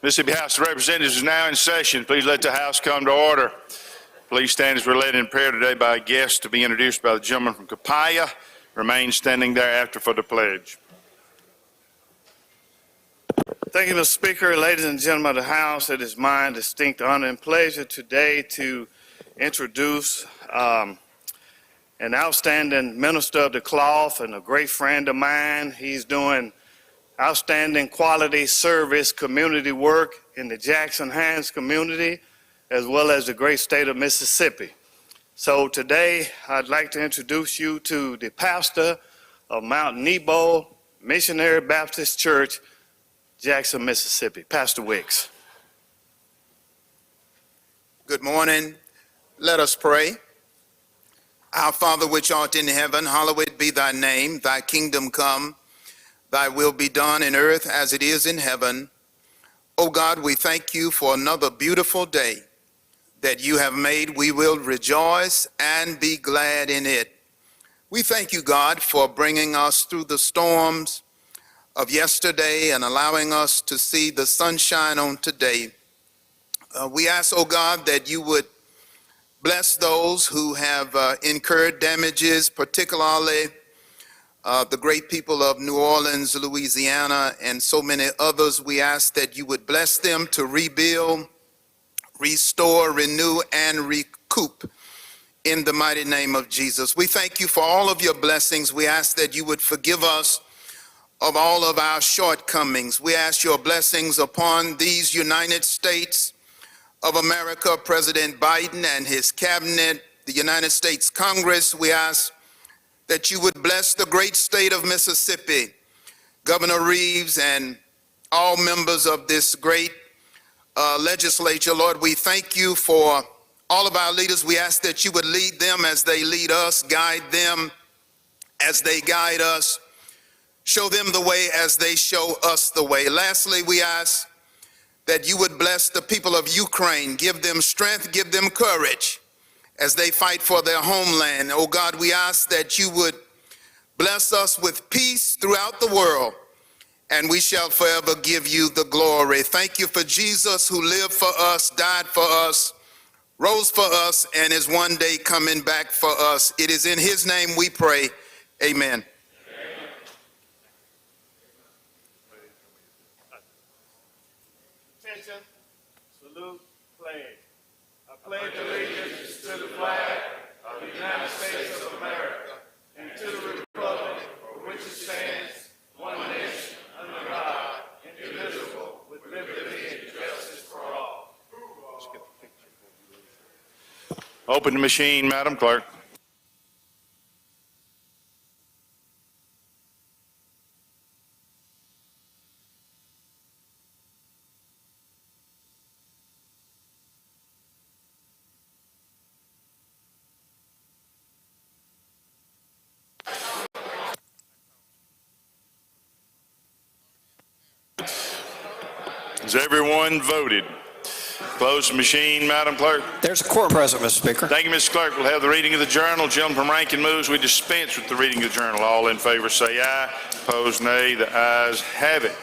Mississippi House of Representatives is now in session. Please let the House come to order. Please stand as we're led in prayer today by a guest to be introduced by the gentleman from Capaya. Remain standing thereafter for the pledge. Thank you, Mr. Speaker. Ladies and gentlemen of the House, it is my distinct honor and pleasure today to introduce an outstanding minister of the cloth and a great friend of mine. He's doing outstanding quality service community work in the Jackson-Hines community, as well as the great state of Mississippi. So today, I'd like to introduce you to the pastor of Mount Nebo Missionary Baptist Church, Jackson, Mississippi, Pastor Wicks. Good morning. Let us pray. Our Father which art in heaven, hallowed be thy name. Thy kingdom come, thy will be done in earth as it is in heaven. O God, we thank you for another beautiful day that you have made. We will rejoice and be glad in it. We thank you, God, for bringing us through the storms of yesterday and allowing us to see the sunshine on today. We ask, oh God, that you would bless those who have incurred damages, particularly the great people of New Orleans, Louisiana, and so many others. We ask that you would bless them to rebuild, restore, renew, and recoup in the mighty name of Jesus. We thank you for all of your blessings. We ask that you would forgive us of all of our shortcomings. We ask your blessings upon these United States of America, President Biden and his cabinet, the United States Congress. We ask that you would bless the great state of Mississippi, Governor Reeves and all members of this great legislature. Lord, we thank you for all of our leaders. We ask that you would lead them as they lead us, guide them as they guide us. Show them the way as they show us the way. Lastly, we ask that you would bless the people of Ukraine. Give them strength, give them courage as they fight for their homeland. Oh God, we ask that you would bless us with peace throughout the world, and we shall forever give you the glory. Thank you for Jesus, who lived for us, died for us, rose for us, and is one day coming back for us. It is in his name we pray. Amen. Salute, pledge. I pledge allegiance to the flag of the United States of America and to the republic for which it stands, one nation, under God, indivisible, with liberty and justice for all. Open the machine, Madam Clerk. Has everyone voted? Close the machine, Madam Clerk. There's a quorum present, Mr. Speaker. Thank you, Mr. Clerk. We'll have the reading of the journal. Gentleman from Rankin moves we dispense with the reading of the journal. All in favor say aye. Opposed, nay. The ayes have it.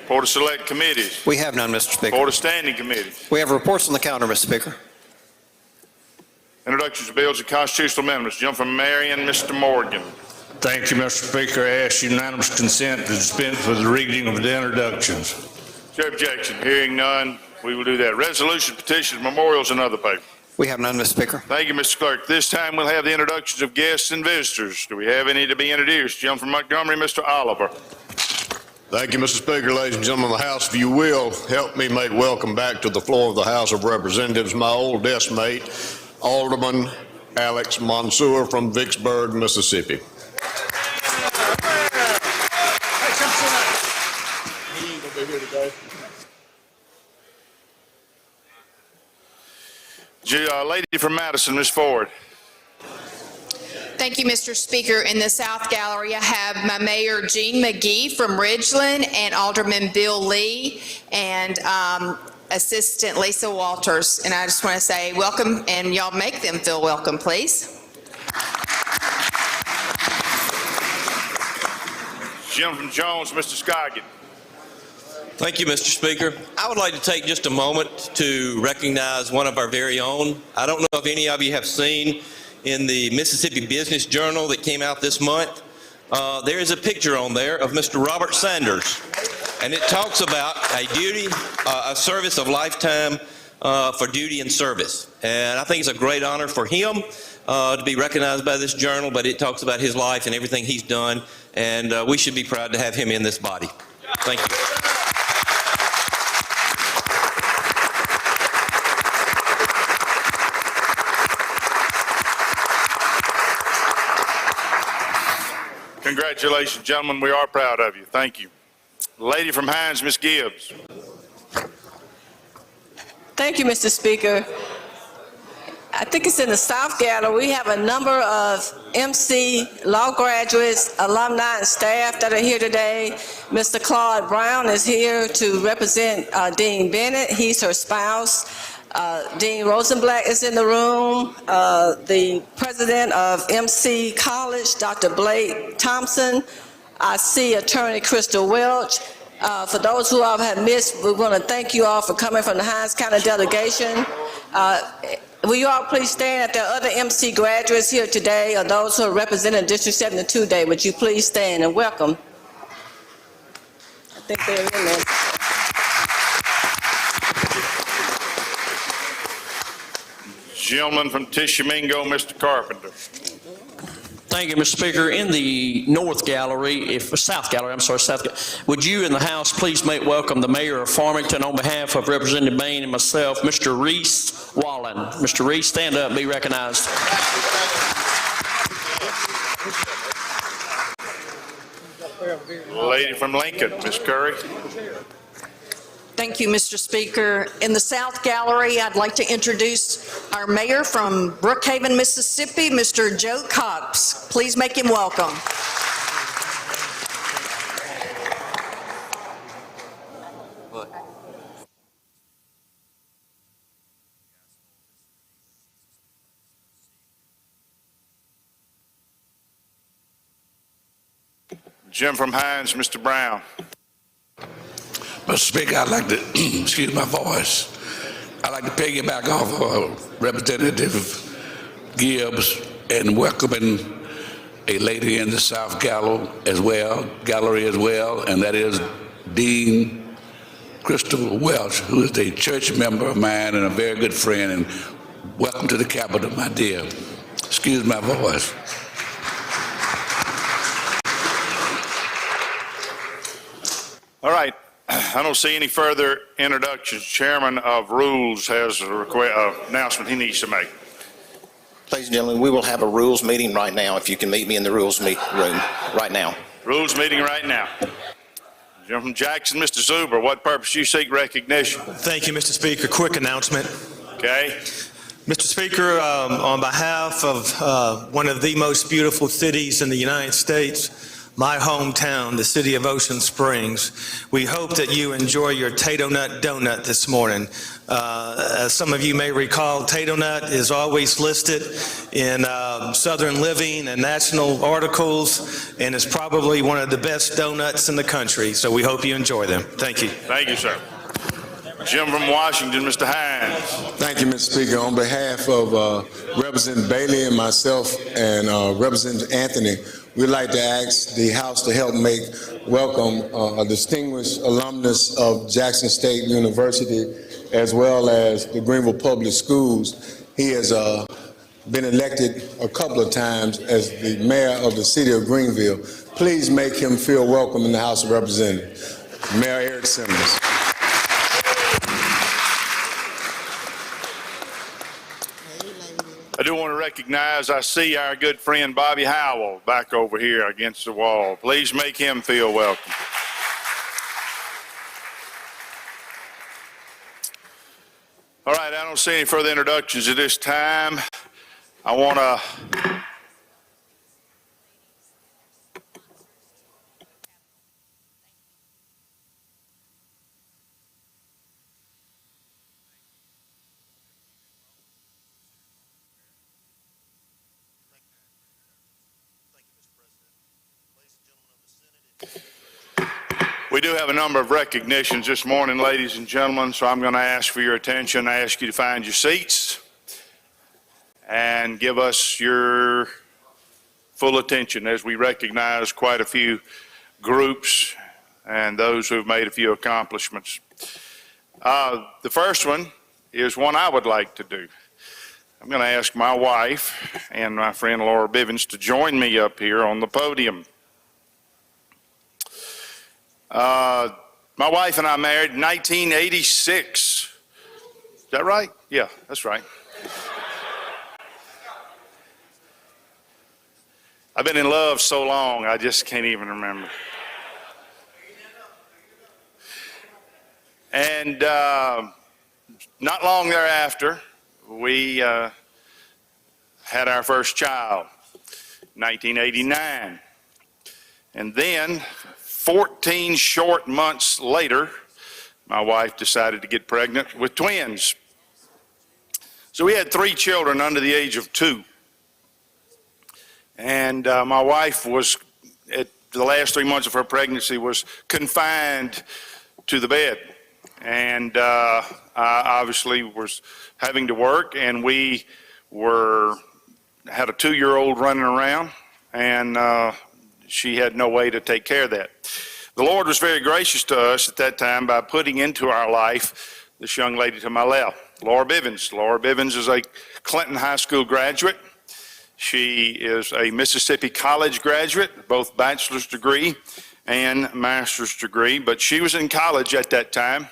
Report of select committees. We have none, Mr. Speaker. Report of standing committees. We have reports on the calendar, Mr. Speaker. Introductions of bills and constitutional amendments. Gentleman from Marion, Mr. Morgan. Thank you, Mr. Speaker. I ask unanimous consent to dispense with the reading of the introductions. Is there objection? Hearing none, we will do that. Resolutions, petitions, memorials, and other paper. We have none, Mr. Speaker. Thank you, Mr. Clerk. This time we'll have the introductions of guests and visitors. Do we have any to be introduced? Gentleman from Montgomery, Mr. Oliver. Thank you, Mr. Speaker. Ladies and gentlemen of the House, if you will, help me make welcome back to the floor of the House of Representatives my old desk mate, Alderman Alex Mansour from Vicksburg, Mississippi. Lady from Madison, Ms. Ford. Thank you, Mr. Speaker. In the South Gallery, I have my Mayor Jean McGee from Ridgeland and Alderman Bill Lee and Assistant Lisa Walters. And I just want to say welcome, and y'all make them feel welcome, please. Jim from Jones, Mr. Scoggin. Thank you, Mr. Speaker. I would like to take just a moment to recognize one of our very own. I don't know if any of you have seen in the Mississippi Business Journal that came out this month, there is a picture on there of Mr. Robert Sanders, and it talks about a service of lifetime for duty and service. And I think it's a great honor for him to be recognized by this journal, but it talks about his life and everything he's done, and we should be proud to have him in this body. Thank you. Congratulations, gentlemen. We are proud of you. Thank you. Lady from Hines, Ms. Gibbs. Thank you, Mr. Speaker. I think it's in the South Gallery. We have a number of MC law graduates, alumni, and staff that are here today. Mr. Claude Brown is here to represent Dean Bennett. He's her spouse. Dean Rosenblatt is in the room. The president of MC College, Dr. Blake Thompson. I see Attorney Crystal Welch. For those who have missed, we want to thank you all for coming from the Hines County delegation. Will you all please stand? If there are other MC graduates here today, or those who are representing District 72 Day, would you please stand and welcome? I think they're in there. Gentleman from Tishomingo, Mr. Carpenter. Thank you, Mr. Speaker. In the North Gallery, South Gallery, would you in the House please welcome the Mayor of Farmington on behalf of Representative Bain and myself, Mr. Reese Wallen. Mr. Reese, stand up and be recognized. Lady from Lincoln, Ms. Curry. Thank you, Mr. Speaker. In the South Gallery, I'd like to introduce our mayor from Brookhaven, Mississippi, Mr. Joe Cox. Please make him welcome. Jim from Hines, Mr. Brown. Mr. Speaker, I'd like to, excuse my voice, I'd like to piggyback off of Representative Gibbs and welcoming a lady in the South Gallery as well, and that is Dean Crystal Welch, who is a church member of mine and a very good friend, and welcome to the Capitol, my dear. Excuse my voice. All right. I don't see any further introductions. Chairman of Rules has an announcement he needs to make. Ladies and gentlemen, we will have a rules meeting right now, if you can meet me in the rules room right now. Rules meeting right now. Gentleman from Jackson, Mr. Zuber, what purpose you seek recognition? Thank you, Mr. Speaker. Quick announcement. Okay. Mr. Speaker, on behalf of one of the most beautiful cities in the United States, my hometown, the city of Ocean Springs, we hope that you enjoy your Tato Nut Donut this morning. As some of you may recall, Tato Nut is always listed in Southern Living and national articles, and is probably one of the best donuts in the country, so we hope you enjoy them. Thank you. Thank you, sir. Jim from Washington, Mr. Hines. Thank you, Mr. Speaker. On behalf of Representative Bailey and myself and Representative Anthony, we'd like to ask the House to help welcome a distinguished alumnus of Jackson State University, as well as the Greenville Public Schools. He has been elected a couple of times as the mayor of the city of Greenville. Please make him feel welcome in the House of Representatives. Mayor Eric Simmons. I do want to recognize, I see our good friend Bobby Howell back over here against the wall. Please make him feel welcome. All right, I don't see any further introductions at this time. I want to We do have a number of recognitions this morning, ladies and gentlemen, so I'm going to ask for your attention. I ask you to find your seats and give us your full attention as we recognize quite a few groups and those who have made a few accomplishments. The first one is one I would like to do. I'm going to ask my wife and my friend Laura Bivens to join me up here on the podium. My wife and I married in 1986. Is that right? Yeah, that's right. I've been in love so long, I just can't even remember. And not long thereafter, we had our first child, 1989. And then 14 short months later, my wife decided to get pregnant with twins. So we had 3 children under the age of 2. And my wife was, at the last 3 months of her pregnancy, was confined to the bed. And I obviously was having to work, and we had a 2-year-old running around, and she had no way to take care of that. The Lord was very gracious to us at that time by putting into our life this young lady to my left, Laura Bivens. Laura Bivens is a Clinton High School graduate. She is a Mississippi College graduate, both bachelor's degree and master's degree, but she was in college at that time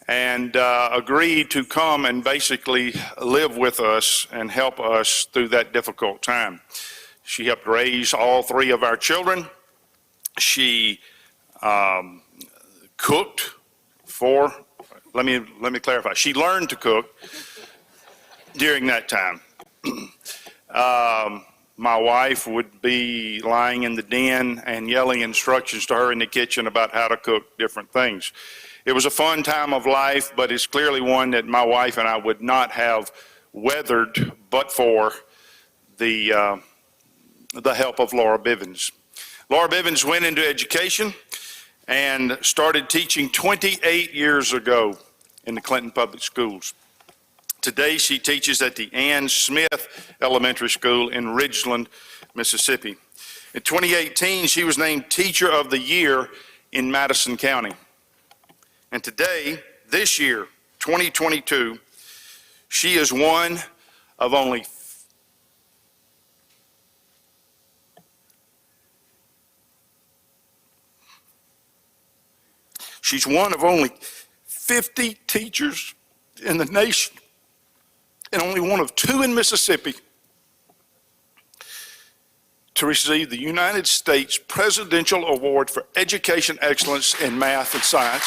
and agreed to come and basically live with us and help us through that difficult time. She helped raise all 3 of our children. She cooked for, let me clarify, she learned to cook during that time. My wife would be lying in the den and yelling instructions to her in the kitchen about how to cook different things. It was a fun time of life, but it's clearly one that my wife and I would not have weathered but for the help of Laura Bivens. Laura Bivens went into education and started teaching 28 years ago in the Clinton Public Schools. Today, she teaches at the Ann Smith Elementary School in Ridgeland, Mississippi. In 2018, she was named Teacher of the Year in Madison County. And today, this year, 2022, she is one of only She's one of only 50 teachers in the nation, and only one of 2 in Mississippi to receive the United States Presidential Award for Education Excellence in Math and Science.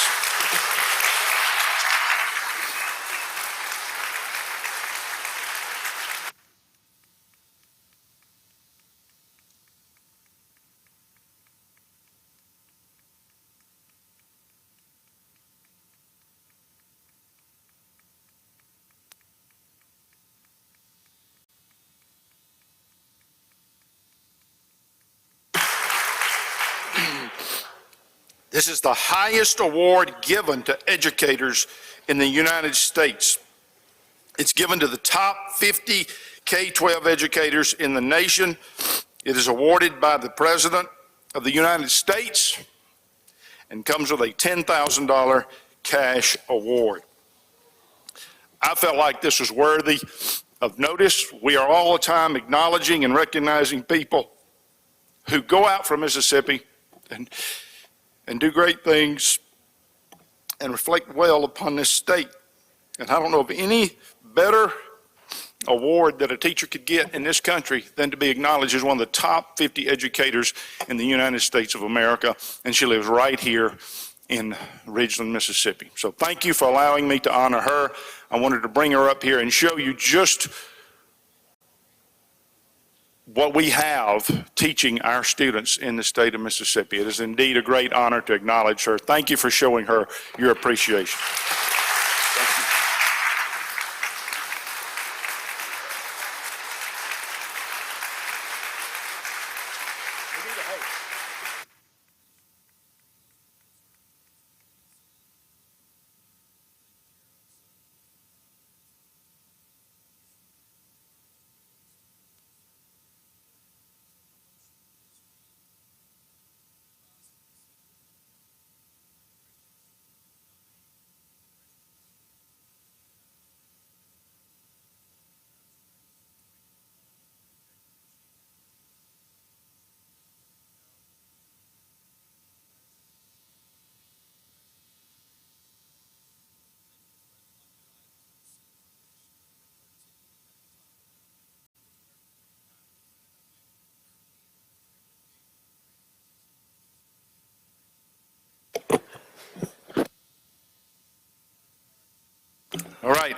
This is the highest award given to educators in the United States. It's given to the top 50 K-12 educators in the nation. It is awarded by the President of the United States and comes with a $10,000 cash award. I felt like this was worthy of notice. We are all the time acknowledging and recognizing people who go out from Mississippi and do great things and reflect well upon this state. And I don't know of any better award that a teacher could get in this country than to be acknowledged as one of the top 50 educators in the United States of America. And she lives right here in Ridgeland, Mississippi. So thank you for allowing me to honor her. I wanted to bring her up here and show you just what we have teaching our students in the state of Mississippi. It is indeed a great honor to acknowledge her. Thank you for showing her your appreciation.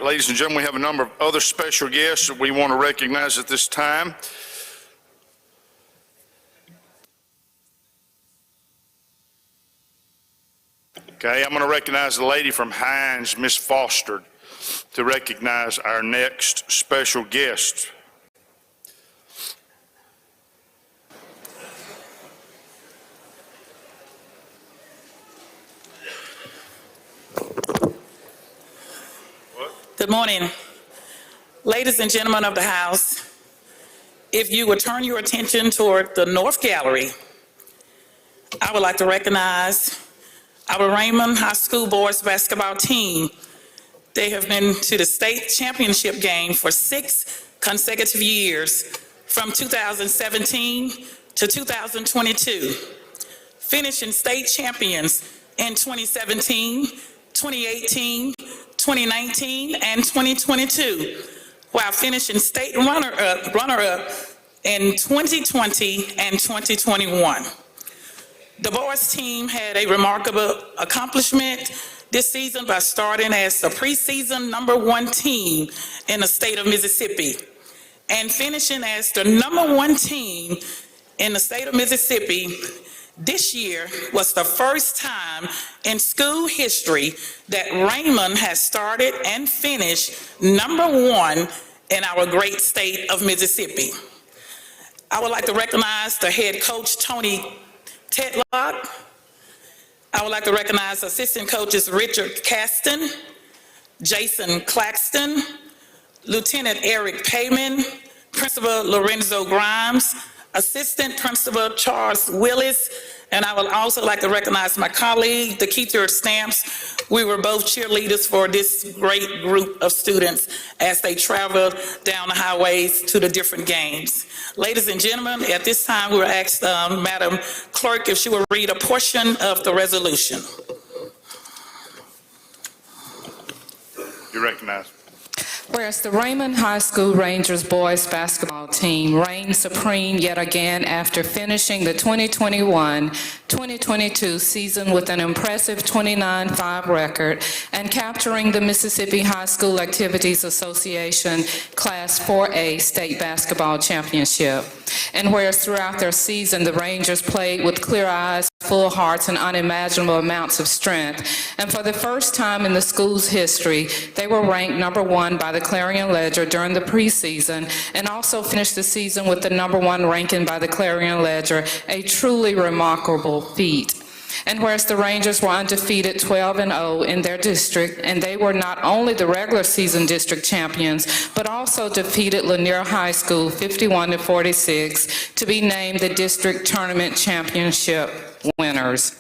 ladies and gentlemen, we have a number of other special guests that we want to recognize at this time. Okay, I'm going to recognize the lady from Hines, Miss Foster, to recognize our next special guest. Good morning. Ladies and gentlemen of the House, if you would turn your attention toward the North Gallery, I would like to recognize our Raymond High School boys basketball team. They have been to the state championship game for 6 consecutive years from 2017 to 2022, finishing state champions in 2017, 2018, 2019, and 2022, while finishing state runner-up in 2020 and 2021. The boys team had a remarkable accomplishment this season by starting as the preseason #1 team in the state of Mississippi and finishing as the #1 team in the state of Mississippi. This year was the first time in school history that Raymond has started and finished #1 in our great state of Mississippi. I would like to recognize the head coach, Tony Tedlock. I would like to recognize assistant coaches Richard Caston, Jason Claxton, Lieutenant Eric Payman, Principal Lorenzo Grimes, Assistant Principal Charles Willis, and I would also like to recognize my colleague, Keith Stamps. We were both cheerleaders for this great group of students as they traveled down the highways to the different games. Ladies and gentlemen, at this time, we will ask Madam Clerk if she will read a portion of the resolution. You recognize. Whereas the Raymond High School Rangers boys basketball team reigned supreme yet again after finishing the 2021-2022 season with an impressive 29-5 record and capturing the Mississippi High School Activities Association Class 4A State Basketball Championship. And whereas throughout their season, the Rangers played with clear eyes, full hearts, and unimaginable amounts of strength. And for the first time in the school's history, they were ranked #1 by the Clarion Ledger during the preseason and also finished the season with the #1 ranking by the Clarion Ledger, a truly remarkable feat. And whereas the Rangers were undefeated 12-0 in their district, and they were not only the regular season district champions, but also defeated Lanier High School 51-46 to be named the district tournament championship winners.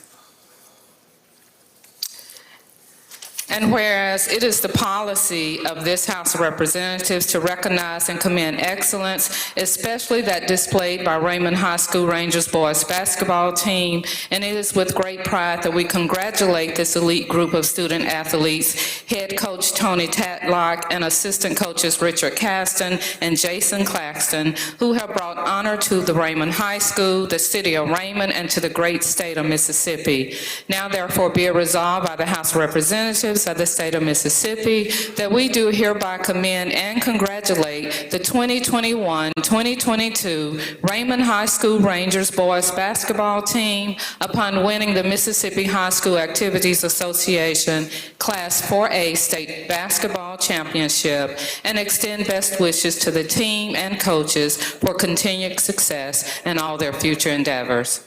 And whereas it is the policy of this House of Representatives to recognize and commend excellence, especially that displayed by Raymond High School Rangers boys basketball team, and it is with great pride that we congratulate this elite group of student athletes, head coach Tony Tatlock and assistant coaches Richard Caston and Jason Claxton, who have brought honor to the Raymond High School, the city of Raymond, and to the great state of Mississippi. Now therefore be it resolved by the House of Representatives of the state of Mississippi that we do hereby commend and congratulate the 2021-2022 Raymond High School Rangers boys basketball team upon winning the Mississippi High School Activities Association Class 4A State Basketball Championship and extend best wishes to the team and coaches for continued success in all their future endeavors.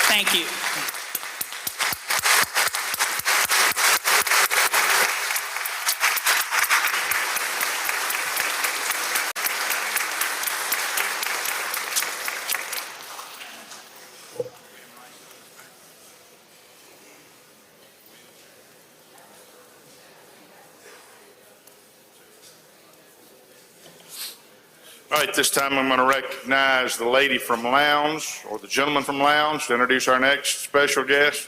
Thank you. All right, this time I'm going to recognize the lady from Lowndes, or the gentleman from Lowndes, to introduce our next special guest.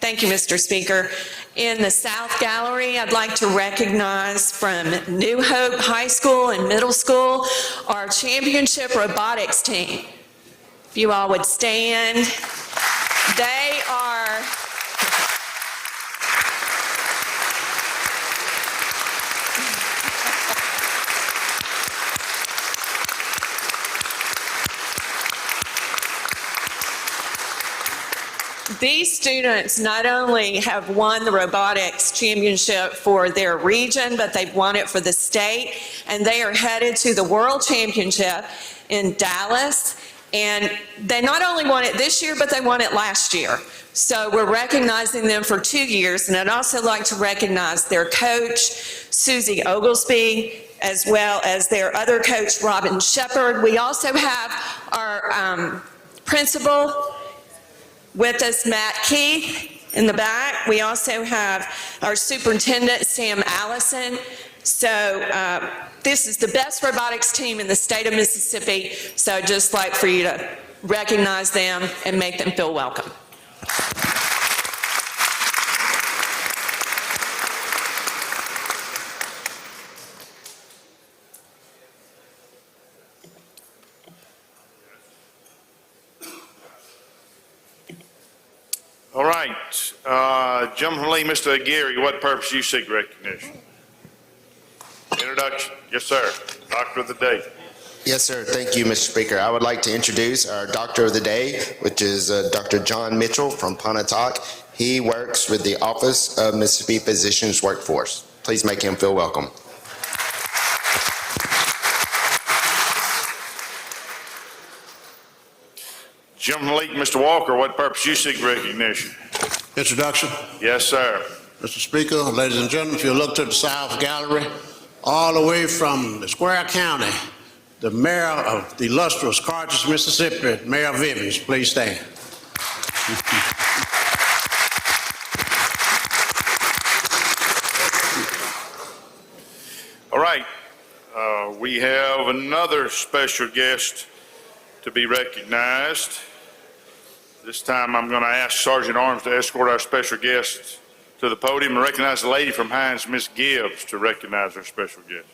Thank you, Mr. Speaker. In the South Gallery, I'd like to recognize from New Hope High School and Middle School, our championship robotics team. If you all would stand. They are these students not only have won the robotics championship for their region, but they've won it for the state, and they are headed to the World Championship in Dallas. And they not only won it this year, but they won it last year. So we're recognizing them for 2 years, and I'd also like to recognize their coach, Susie Oglesby, as well as their other coach, Robin Shepard. We also have our principal with us, Matt Keith, in the back. We also have our superintendent, Sam Allison. So this is the best robotics team in the state of Mississippi. So I'd just like for you to recognize them and make them feel welcome. All right, gentleman Lee, Mr. Aguirre, what purpose do you seek recognition? Introduction. Yes, sir. Doctor of the day. Yes, sir. Thank you, Mr. Speaker. I would like to introduce our Doctor of the Day, which is Dr. John Mitchell from Pontotoc. He works with the Office of Mississippi Physicians Workforce. Please make him feel welcome. Gentleman Lee, Mr. Walker, what purpose do you seek recognition? Introduction. Yes, sir. Mr. Speaker, ladies and gentlemen, if you look to the South Gallery, all the way from the Square County, the mayor of the illustrious Carthage, Mississippi, Mayor Vivians, please stand. All right, we have another special guest to be recognized. This time I'm going to ask Sergeant Arms to escort our special guest to the podium and recognize the lady from Hines, Miss Gibbs, to recognize our special guest.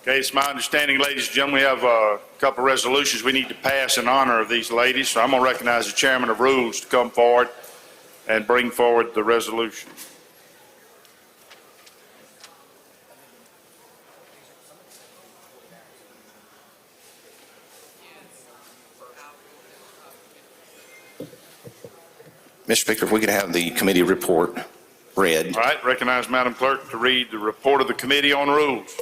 Okay, it's my understanding, ladies and gentlemen, we have a couple of resolutions we need to pass in honor of these ladies. So I'm going to recognize the chairman of rules to come forward and bring forward the resolution. Mr. Speaker, if we could have the committee report read. All right, recognize Madam Clerk to read the report of the Committee on Rules.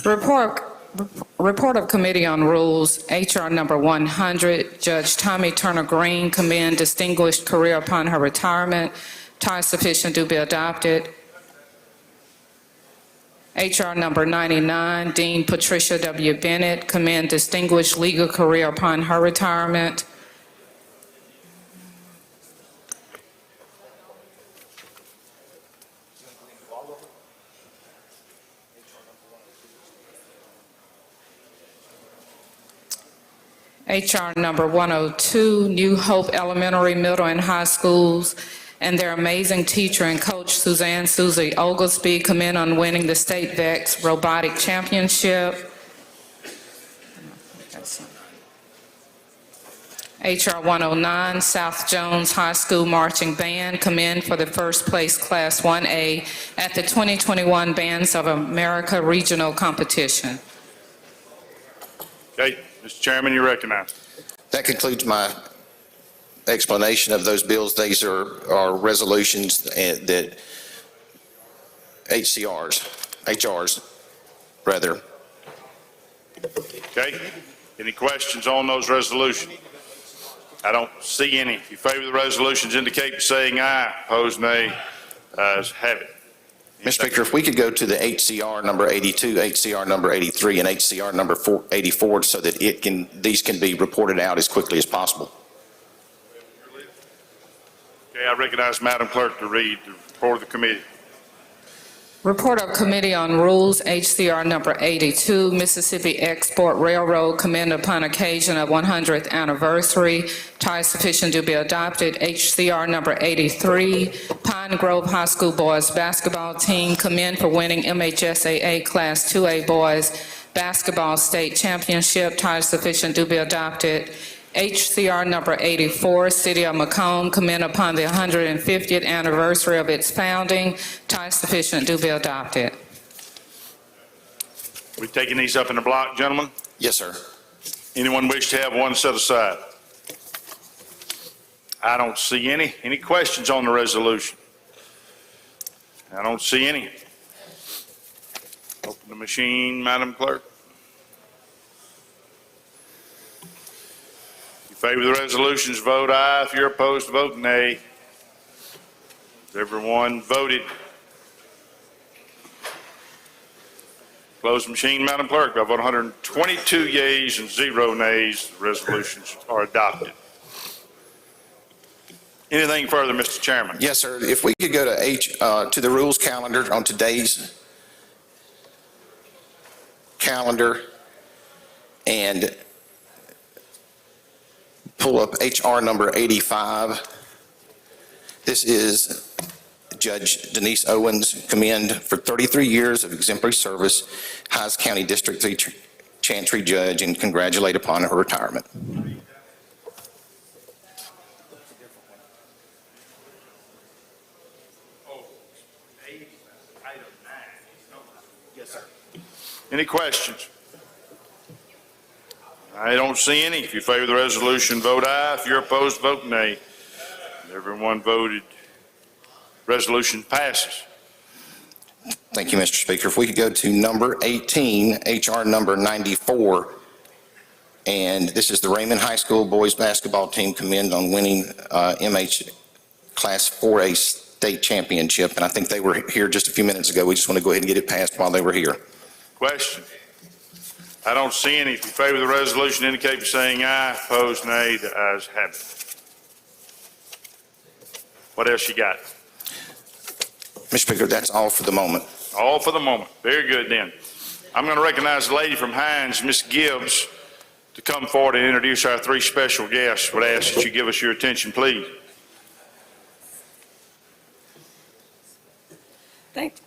Report of Committee on Rules, HR number 100, Judge Tommy Turner Green commend distinguished career upon her retirement. Time sufficient to be adopted. HR number 99, Dean Patricia W. Bennett commend distinguished legal career upon her retirement. HR number 102, New Hope Elementary, Middle, and High Schools, and their amazing teacher and coach, Suzanne Susie Oglesby, commend on winning the State VEX Robotic Championship. HR 109, South Jones High School Marching Band, commend for the first place Class 1A at the 2021 Bands of America Regional Competition. Okay, Mr. Chairman, you recognize. That concludes my explanation of those bills. These are resolutions that HRs, rather. Okay, any questions on those resolutions? I don't see any. If you favor the resolutions, indicate by saying aye. Opposed, nay. Ayes have it. Mr. Speaker, if we could go to the HCR number 82, HCR number 83, and HCR number 84 so that these can be reported out as quickly as possible. Okay, I recognize Madam Clerk to read the report of the committee. Report of Committee on Rules, HCR number 82, Mississippi Export Railroad, commend upon occasion of 100th anniversary, tie sufficient to be adopted. HCR number 83, Pine Grove High School Boys Basketball Team, commend for winning MHSAA Class 2A Boys Basketball State Championship, tie sufficient to be adopted. HCR number 84, City of Macomb, commend upon the 150th anniversary of its founding, tie sufficient to be adopted. We taking these up in the block, gentlemen? Yes, sir. Anyone wish to have one set aside? I don't see any. Any questions on the resolution? I don't see any. Open the machine, Madam Clerk. Favor the resolutions, vote aye. If you're opposed, vote nay. Has everyone voted? Close the machine, Madam Clerk. By vote 122 yeas and 0 nays, the resolutions are adopted. Anything further, Mr. Chairman? Yes, sir. If we could go to the rules calendar on today's calendar and pull up HR number 85. This is Judge Denise Owens, commend for 33 years of exemplary service, Hayes County District 3 Chancery Judge, and congratulate upon her retirement. Yes, sir. Any questions? I don't see any. If you favor the resolution, vote aye. If you're opposed, vote nay. Everyone voted. Resolution passes. Thank you, Mr. Speaker. If we could go to number 18, HR number 94, and this is the Raymond High School Boys Basketball Team, commend on winning MH Class 4A State Championship, and I think they were here just a few minutes ago. We just want to go ahead and get it passed while they were here. Question? I don't see any. If you favor the resolution, indicate by saying aye. Opposed, nay. The ayes have it. What else you got? Mr. Speaker, that's all for the moment. All for the moment. Very good then. I'm going to recognize the lady from Hines, Ms. Gibbs, to come forward and introduce our three special guests. Would I ask that you give us your attention, please?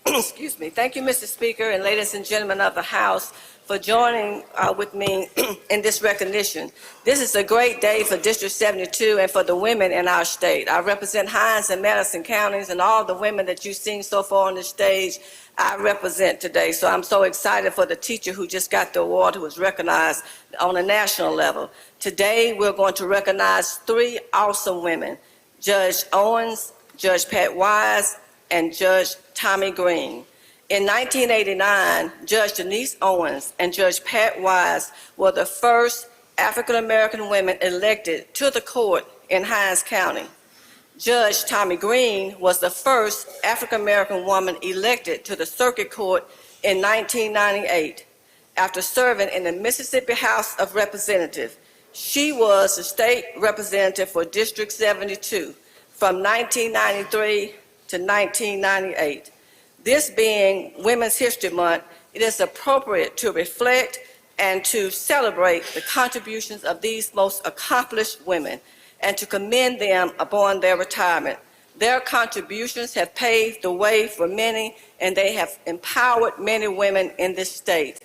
Excuse me. Thank you, Mr. Speaker, and ladies and gentlemen of the House, for joining with me in this recognition. This is a great day for District 72 and for the women in our state. I represent Hines and Madison counties, and all the women that you've seen so far on the stage, I represent today. So I'm so excited for the teacher who just got the award, who was recognized on a national level. Today, we're going to recognize three awesome women: Judge Owens, Judge Pat Wise, and Judge Tommy Green. In 1989, Judge Denise Owens and Judge Pat Wise were the first African-American women elected to the court in Hines County. Judge Tommy Green was the first African-American woman elected to the Circuit Court in 1998. After serving in the Mississippi House of Representatives, she was the state representative for District 72 from 1993 to 1998. This being Women's History Month, it is appropriate to reflect and to celebrate the contributions of these most accomplished women and to commend them upon their retirement. Their contributions have paved the way for many, and they have empowered many women in this state.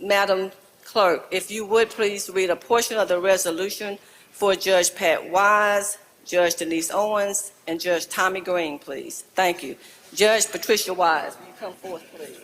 Madam Clerk, if you would please read a portion of the resolution for Judge Pat Wise, Judge Denise Owens, and Judge Tommy Green, please. Thank you. Judge Patricia Wise, will you come forth, please?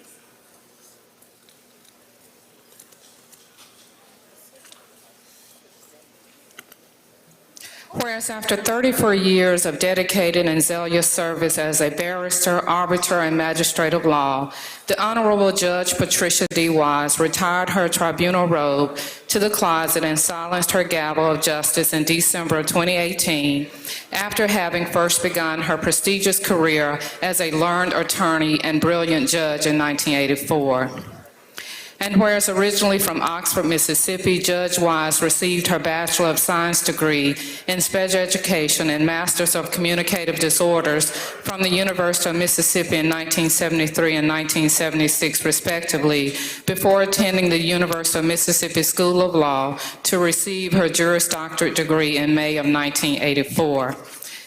Whereas after 34 years of dedicated and zealous service as a barrister, arbiter, and magistrate of law, the Honorable Judge Patricia D. Wise retired her tribunal robe to the closet and silenced her gavel of justice in December of 2018, after having first begun her prestigious career as a learned attorney and brilliant judge in 1984. And whereas originally from Oxford, Mississippi, Judge Wise received her Bachelor of Science degree in Special Education and Masters of Communicative Disorders from the University of Mississippi in 1973 and 1976, respectively, before attending the University of Mississippi School of Law to receive her Juris Doctorate degree in May of 1984.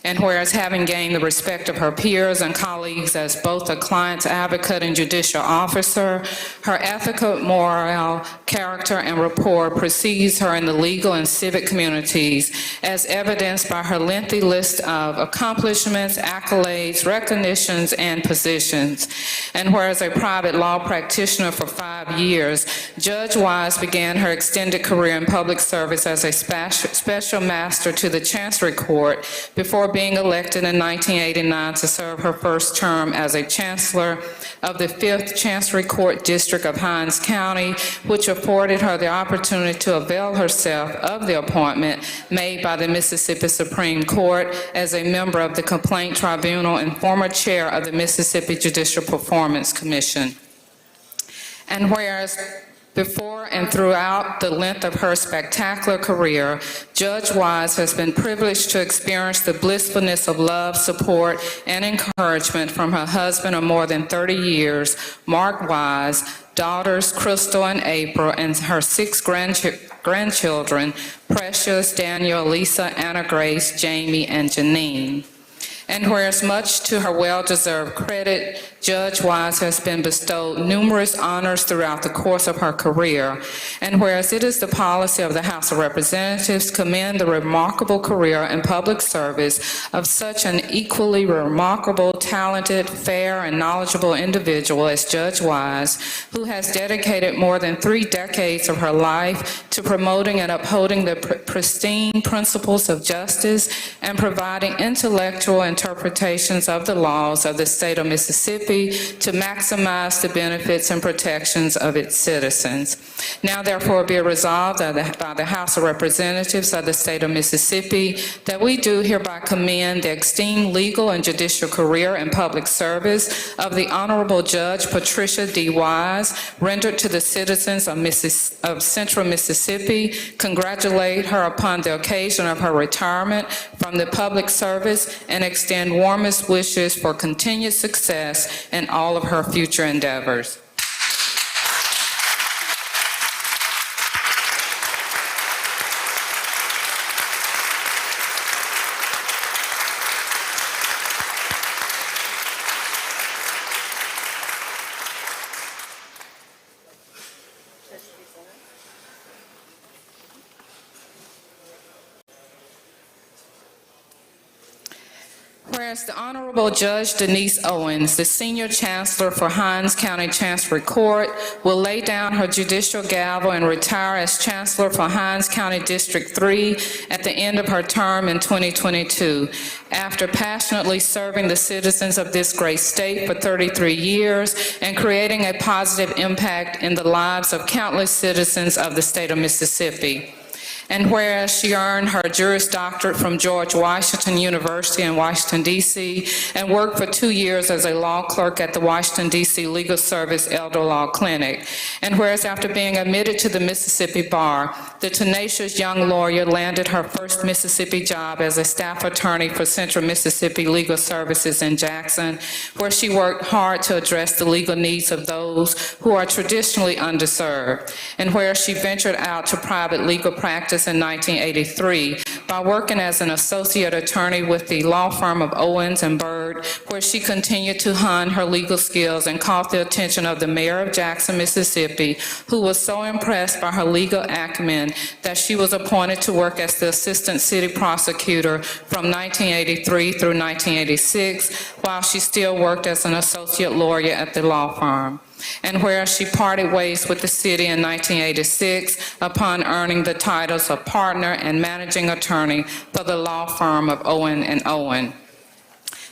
And whereas having gained the respect of her peers and colleagues as both a client's advocate and judicial officer, her ethical, moral, character, and rapport precedes her in the legal and civic communities, as evidenced by her lengthy list of accomplishments, accolades, recognitions, and positions. And whereas a private law practitioner for 5 years, Judge Wise began her extended career in public service as a special master to the Chancery Court before being elected in 1989 to serve her first term as a chancellor of the 5th Chancery Court District of Hinds County, which afforded her the opportunity to avail herself of the appointment made by the Mississippi Supreme Court as a member of the Complaint Tribunal and former chair of the Mississippi Judicial Performance Commission. And whereas before and throughout the length of her spectacular career, Judge Wise has been privileged to experience the blissfulness of love, support, and encouragement from her husband of more than 30 years, Mark Wise, daughters Crystal and April, and her 6 grandchildren, Precious, Daniel, Lisa, Anna Grace, Jamie, and Janine. And whereas much to her well-deserved credit, Judge Wise has been bestowed numerous honors throughout the course of her career, and whereas it is the policy of the House of Representatives to commend the remarkable career in public service of such an equally remarkable, talented, fair, and knowledgeable individual as Judge Wise, who has dedicated more than 3 decades of her life to promoting and upholding the pristine principles of justice and providing intellectual interpretations of the laws of the state of Mississippi to maximize the benefits and protections of its citizens. Now therefore be it resolved by the House of Representatives of the state of Mississippi that we do hereby commend the esteemed legal and judicial career in public service of the Honorable Judge Patricia D. Wise, rendered to the citizens of Central Mississippi, congratulate her upon the occasion of her retirement from the public service, and extend warmest wishes for continued success in all of her future endeavors. Whereas the Honorable Judge Denise Owens, the Senior Chancellor for Hinds County Chancery Court, will lay down her judicial gavel and retire as Chancellor for Hinds County District 3 at the end of her term in 2022, after passionately serving the citizens of this great state for 33 years and creating a positive impact in the lives of countless citizens of the state of Mississippi. And whereas she earned her Juris Doctorate from George Washington University in Washington, D.C., and worked for 2 years as a law clerk at the Washington, D.C. Legal Service Elder Law Clinic. And whereas after being admitted to the Mississippi Bar, the tenacious young lawyer landed her first Mississippi job as a staff attorney for Central Mississippi Legal Services in Jackson, where she worked hard to address the legal needs of those who are traditionally underserved, and where she ventured out to private legal practice in 1983 by working as an associate attorney with the law firm of Owens and Byrd, where she continued to hone her legal skills and caught the attention of the mayor of Jackson, Mississippi, who was so impressed by her legal acumen that she was appointed to work as the assistant city prosecutor from 1983 through 1986, while she still worked as an associate lawyer at the law firm, and where she parted ways with the city in 1986 upon earning the titles of partner and managing attorney for the law firm of Owen and Owen.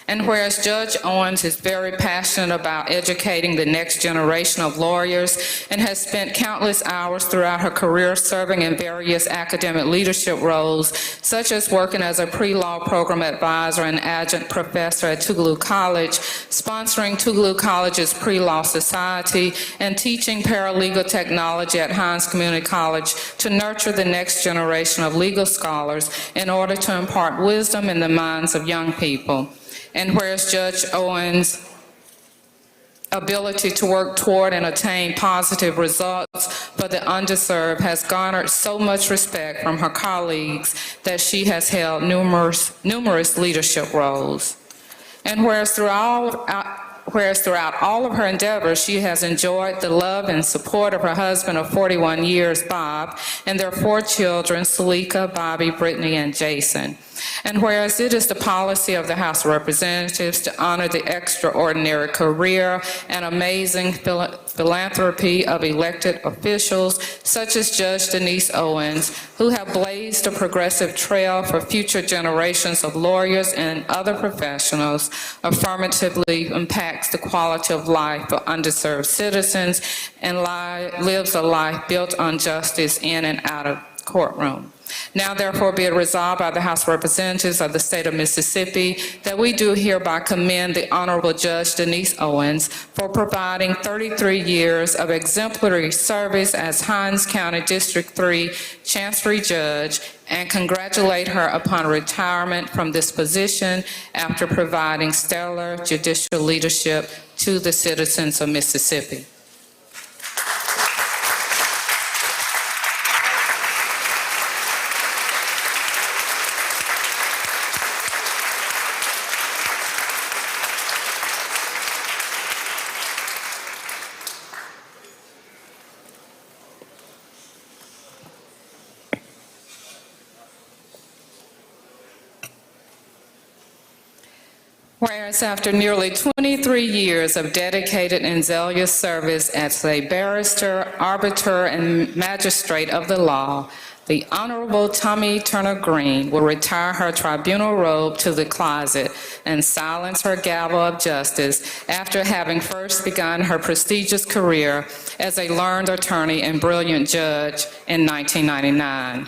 And whereas Judge Owens is very passionate about educating the next generation of lawyers and has spent countless hours throughout her career serving in various academic leadership roles, such as working as a pre-law program advisor and adjunct professor at Tougaloo College, sponsoring Tougaloo College's pre-law society, and teaching paralegal technology at Hines Community College to nurture the next generation of legal scholars in order to impart wisdom in the minds of young people. And whereas Judge Owens' ability to work toward and attain positive results for the underserved has garnered so much respect from her colleagues that she has held numerous leadership roles. And whereas throughout all of her endeavors, she has enjoyed the love and support of her husband of 41 years, Bob, and their 4 children, Salika, Bobby, Brittany, and Jason. And whereas it is the policy of the House of Representatives to honor the extraordinary career and amazing philanthropy of elected officials such as Judge Denise Owens, who have blazed a progressive trail for future generations of lawyers and other professionals, affirmatively impacts the quality of life for underserved citizens and lives a life built on justice in and out of courtroom. Now therefore be it resolved by the House of Representatives of the state of Mississippi that we do hereby commend the Honorable Judge Denise Owens for providing 33 years of exemplary service as Hines County District 3 Chancery Judge and congratulate her upon retirement from this position after providing stellar judicial leadership to the citizens of Mississippi. Whereas after nearly 23 years of dedicated and zealous service as a barrister, arbiter, and magistrate of the law, the Honorable Tommy Turner Green will retire her tribunal robe to the closet and silence her gavel of justice after having first begun her prestigious career as a learned attorney and brilliant judge in 1999.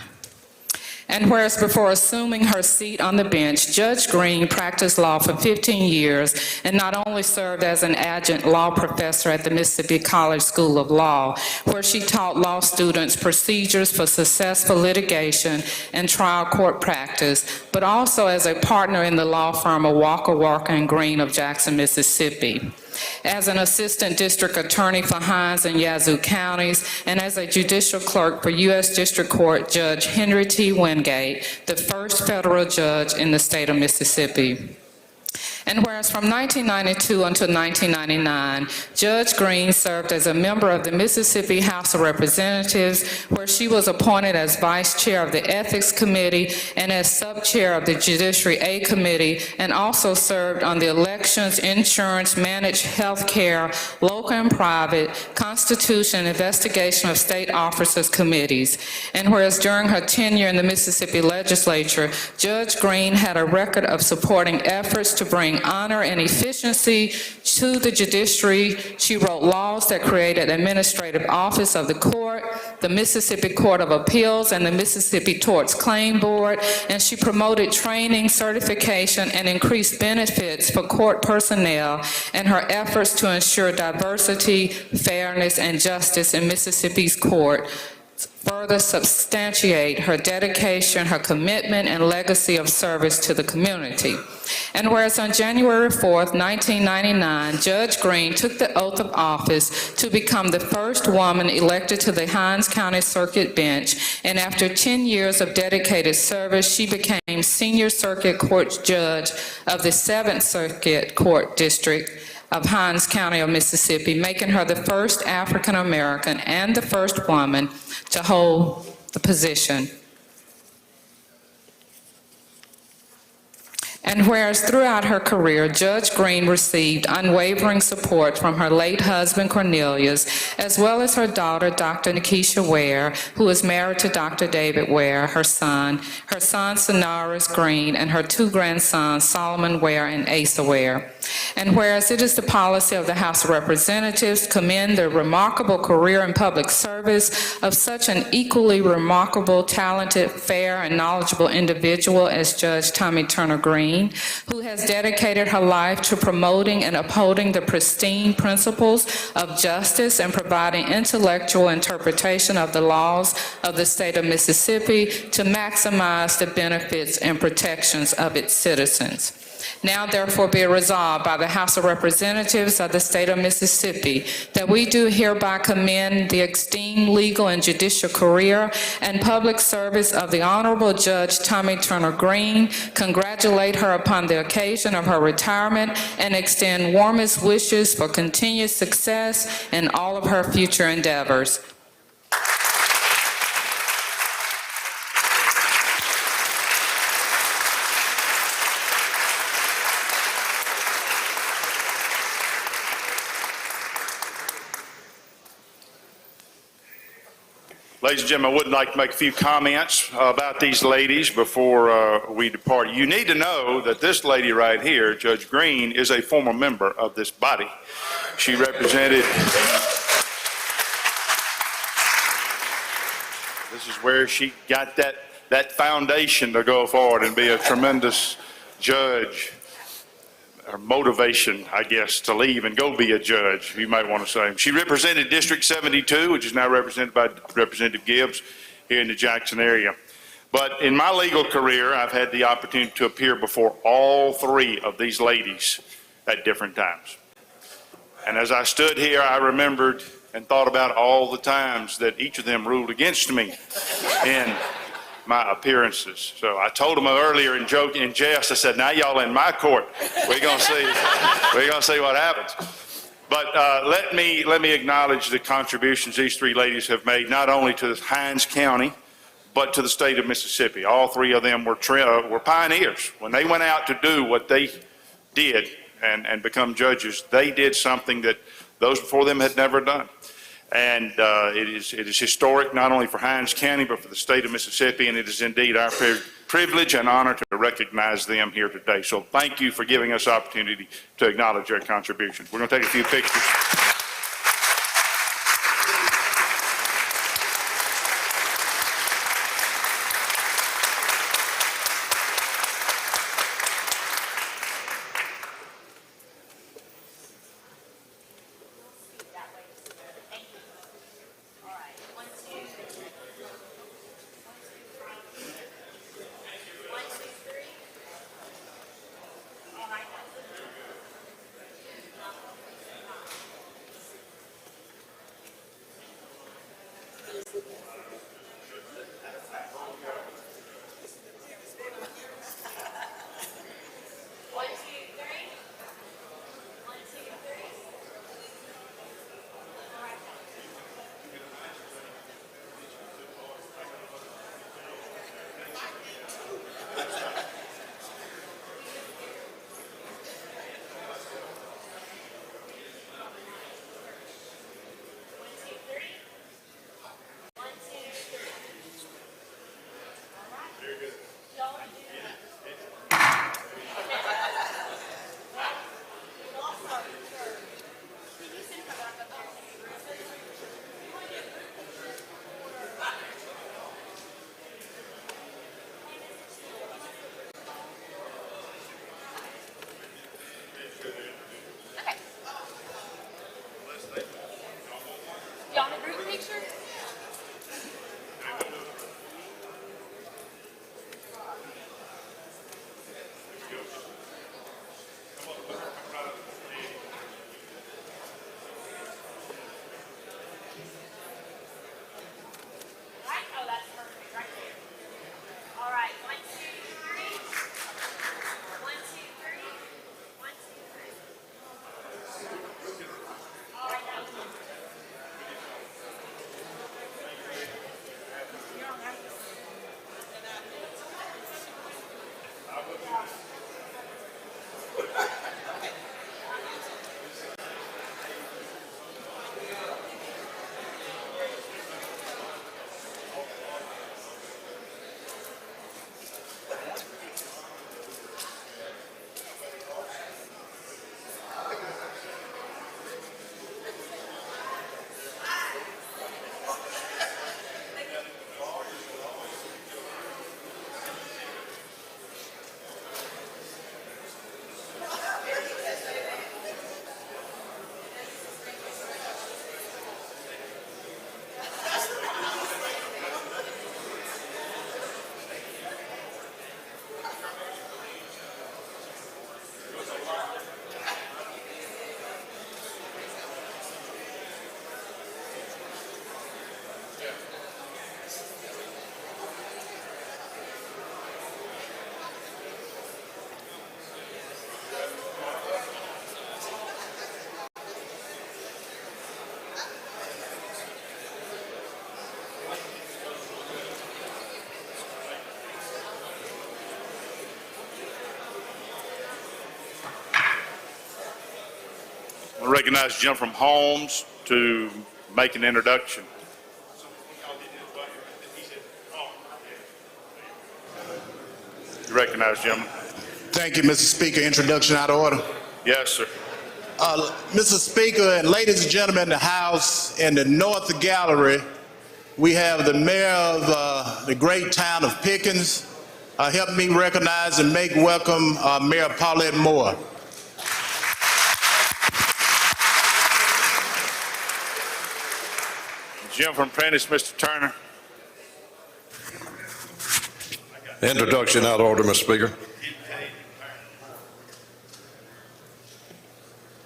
And whereas before assuming her seat on the bench, Judge Green practiced law for 15 years and not only served as an adjunct law professor at the Mississippi College School of Law, where she taught law students procedures for successful litigation and trial court practice, but also as a partner in the law firm of Walker, Walker & Green of Jackson, Mississippi. As an assistant district attorney for Hines and Yazoo counties, and as a judicial clerk for U.S. District Court Judge Henry T. Wingate, the first federal judge in the state of Mississippi. And whereas from 1992 until 1999, Judge Green served as a member of the Mississippi House of Representatives, where she was appointed as Vice Chair of the Ethics Committee and as Sub-Chair of the Judiciary A Committee, and also served on the Elections, Insurance, Managed Health Care, Local and Private, Constitution, and Investigation of State Officers Committees. And whereas during her tenure in the Mississippi Legislature, Judge Green had a record of supporting efforts to bring honor and efficiency to the judiciary. She wrote laws that created administrative office of the court, the Mississippi Court of Appeals, and the Mississippi Torts Claim Board, and she promoted training, certification, and increased benefits for court personnel, and her efforts to ensure diversity, fairness, and justice in Mississippi's court further substantiate her dedication, her commitment, and legacy of service to the community. And whereas on January 4th, 1999, Judge Green took the oath of office to become the first woman elected to the Hinds County Circuit Bench, and after 10 years of dedicated service, she became Senior Circuit Court Judge of the 7th Circuit Court District of Hinds County of Mississippi, making her the first African American and the first woman to hold the position. And whereas throughout her career, Judge Green received unwavering support from her late husband, Cornelius, as well as her daughter, Dr. Nikisha Ware, who is married to Dr. David Ware, her son Sonaris Green, and her 2 grandsons, Solomon Ware and Asa Ware. And whereas it is the policy of the House of Representatives to commend the remarkable career in public service of such an equally remarkable, talented, fair, and knowledgeable individual as Judge Tommy Turner Green, who has dedicated her life to promoting and upholding the pristine principles of justice and providing intellectual interpretation of the laws of the state of Mississippi to maximize the benefits and protections of its citizens. Now therefore be it resolved by the House of Representatives of the state of Mississippi that we do hereby commend the esteemed legal and judicial career and public service of the Honorable Judge Tommy Turner Green, congratulate her upon the occasion of her retirement, and extend warmest wishes for continued success in all of her future endeavors. Ladies and gentlemen, I would like to make a few comments about these ladies before we depart. You need to know that this lady right here, Judge Green, is a former member of this body. She represented, this is where she got that foundation to go forward and be a tremendous judge. Her motivation, I guess, to leave and go be a judge, you might want to say. She represented District 72, which is now represented by Representative Gibbs here in the Jackson area. But in my legal career, I've had the opportunity to appear before all 3 of these ladies at different times. And as I stood here, I remembered and thought about all the times that each of them ruled against me in my appearances. So I told them earlier in joke, in jest, I said, now y'all in my court. We're gonna see what happens. But let me acknowledge the contributions these 3 ladies have made, not only to Hinds County, but to the state of Mississippi. All 3 of them were pioneers. When they went out to do what they did and become judges, they did something that those before them had never done. And it is historic not only for Hinds County, but for the state of Mississippi, and it is indeed our privilege and honor to recognize them here today. So thank you for giving us the opportunity to acknowledge their contributions. We're going to take a few pictures. I recognize Jim from Holmes to make an introduction. You recognize Jim? Thank you, Mr. Speaker. Introduction out of order. Yes, sir. Mr. Speaker, and ladies and gentlemen in the House, in the North Gallery, we have the mayor of the great town of Pickens. Help me recognize and make welcome Mayor Paulette Moore. Jim from Prentice, Mr. Turner. Introduction out of order, Mr. Speaker.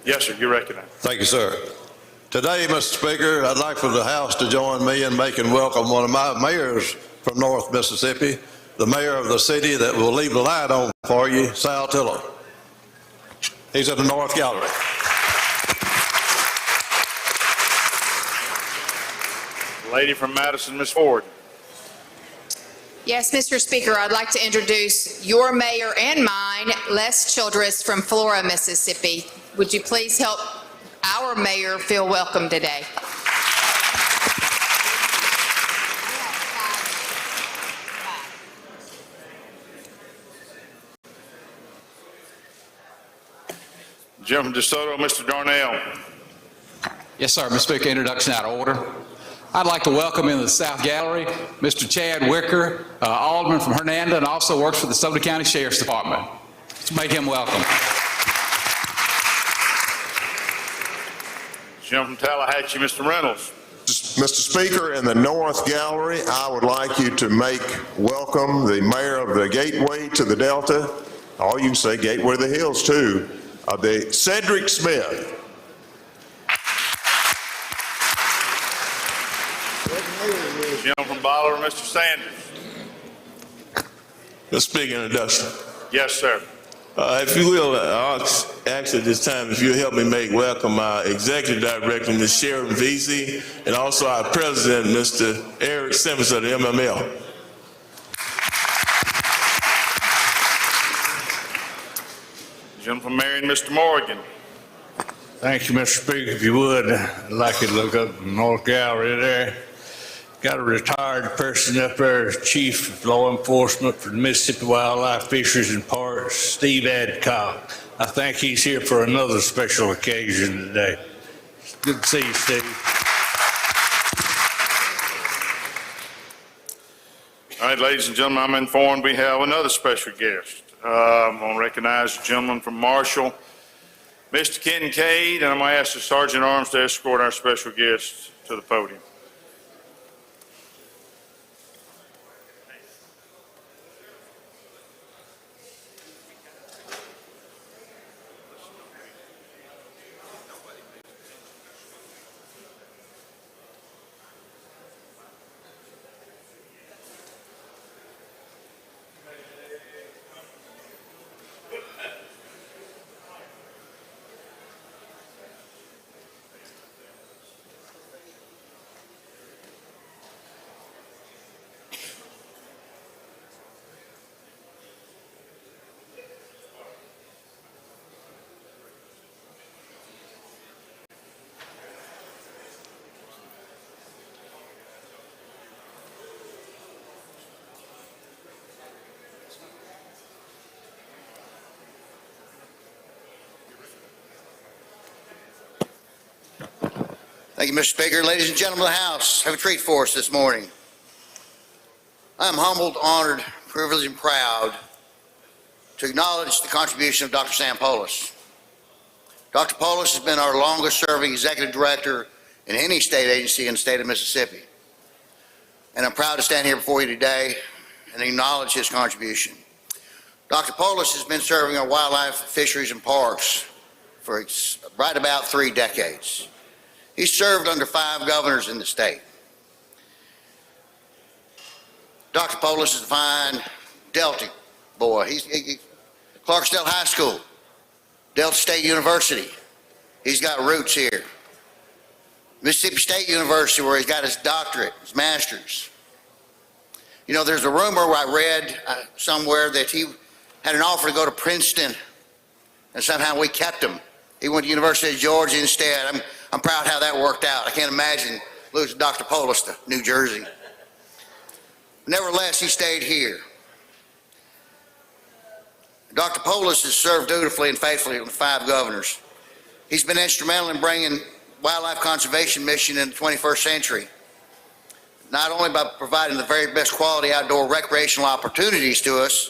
Yes, sir, you're recognized. Thank you, sir. Today, Mr. Speaker, I'd like for the House to join me in making welcome one of my mayors from North Mississippi, the mayor of the city that will leave the light on for you, Sal Tiller. He's in the North Gallery. Lady from Madison, Ms. Ford. Yes, Mr. Speaker, I'd like to introduce your mayor and mine, Les Childress from Flora, Mississippi. Would you please help our mayor feel welcome today? Jim from DeSoto, Mr. Darnell. Yes, sir. Mr. Speaker, introduction out of order. I'd like to welcome into the South Gallery Mr. Chad Wicker, Alderman from Hernando, and also works for the Soda County Sheriff's Department. Let's make him welcome. Jim from Tallahatchie, Mr. Reynolds. Mr. Speaker, in the North Gallery, I would like you to make welcome the mayor of the Gateway to the Delta, or you can say Gateway to the Hills too, the Cedric Smith. Jim from Bolivar, Mr. Sanders. Mr. Speaker, introduction. Yes, sir. If you will, I'll ask at this time if you'll help me make welcome our Executive Director, Ms. Sharon Vesey, and also our President, Mr. Eric Simmons of the MML. Jim from Marion, Mr. Morgan. Thank you, Mr. Speaker. If you would, I'd like you to look up the North Gallery there. Got a retired person up there as Chief of Law Enforcement for the Mississippi Wildlife, Fisheries and Parks, Steve Adcock. I think he's here for another special occasion today. Good to see you, Steve. All right, ladies and gentlemen, I'm informed we have another special guest. I'm going to recognize the gentleman from Marshall, Mr. Kincaid, and I'm going to ask the Sergeant at Arms to escort our special guest to the podium. Thank you, Mr. Speaker. Ladies and gentlemen of the House, have a treat for us this morning. I am humbled, honored, privileged, and proud to acknowledge the contribution of Dr. Sam Polis. Dr. Polis has been our longest-serving executive director in any state agency in the state of Mississippi. And I'm proud to stand here before you today and acknowledge his contribution. Dr. Polis has been serving our wildlife, fisheries, and parks for right about 3 decades. He's served under 5 governors in the state. Dr. Polis is a fine Delta boy. He's Clarksdale High School, Delta State University. He's got roots here. Mississippi State University, where he's got his doctorate, his master's. You know, there's a rumor where I read somewhere that he had an offer to go to Princeton, and somehow we kept him. He went to University of Georgia instead. I'm proud how that worked out. I can't imagine losing Dr. Polis to New Jersey. Nevertheless, he stayed here. Dr. Polis has served dutifully and faithfully with 5 governors. He's been instrumental in bringing wildlife conservation mission in the 21st century, not only by providing the very best quality outdoor recreational opportunities to us,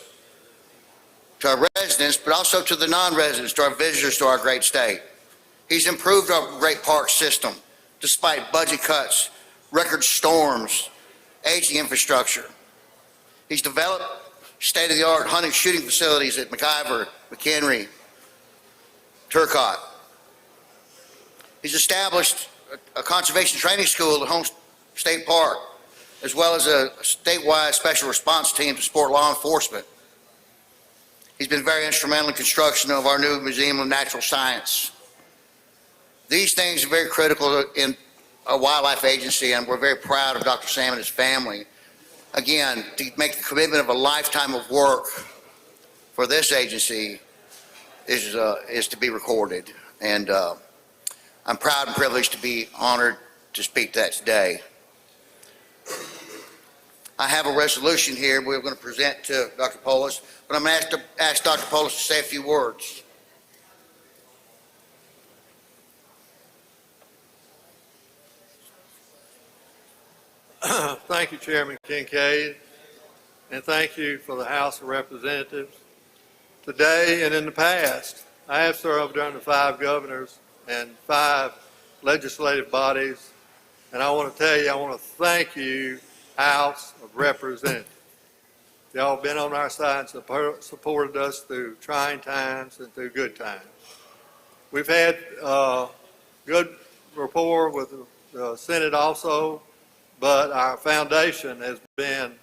to our residents, but also to the non-residents, to our visitors to our great state. He's improved our great park system despite budget cuts, record storms, aging infrastructure. He's developed state-of-the-art hunting shooting facilities at McIver, McHenry, Turcotte. He's established a conservation training school at Holmes State Park, as well as a statewide special response team to support law enforcement. He's been very instrumental in construction of our new Museum of Natural Science. These things are very critical in our wildlife agency, and we're very proud of Dr. Sam and his family. Again, to make the commitment of a lifetime of work for this agency is to be recorded. And I'm proud and privileged to be honored to speak to that today. I have a resolution here we're going to present to Dr. Polis, but I'm going to ask Dr. Polis to say a few words. Thank you, Chairman Kincaid, and thank you for the House of Representatives. Today and in the past, I have served under 5 governors and 5 legislative bodies, and I want to tell you, I want to thank you, House of Representatives. Y'all have been on our side and supported us through trying times and through good times. We've had good rapport with the Senate also, but our foundation has been,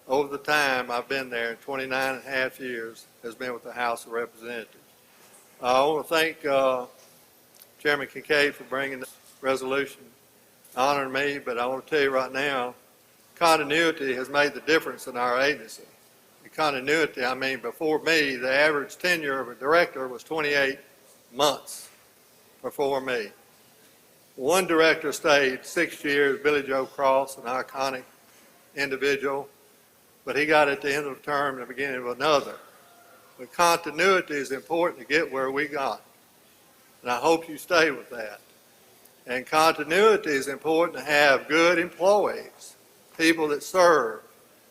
over the time I've been there, 29 and a half years, has been with the House of Representatives. I want to thank Chairman Kincaid for bringing this resolution, honoring me, but I want to tell you right now, continuity has made the difference in our agency. The continuity, I mean, before me, the average tenure of a director was 28 months before me. One director stayed 6 years, Billy Joe Cross, an iconic individual, but he got at the end of the term and the beginning of another. But continuity is important to get where we got, and I hope you stay with that. And continuity is important to have good employees, people that serve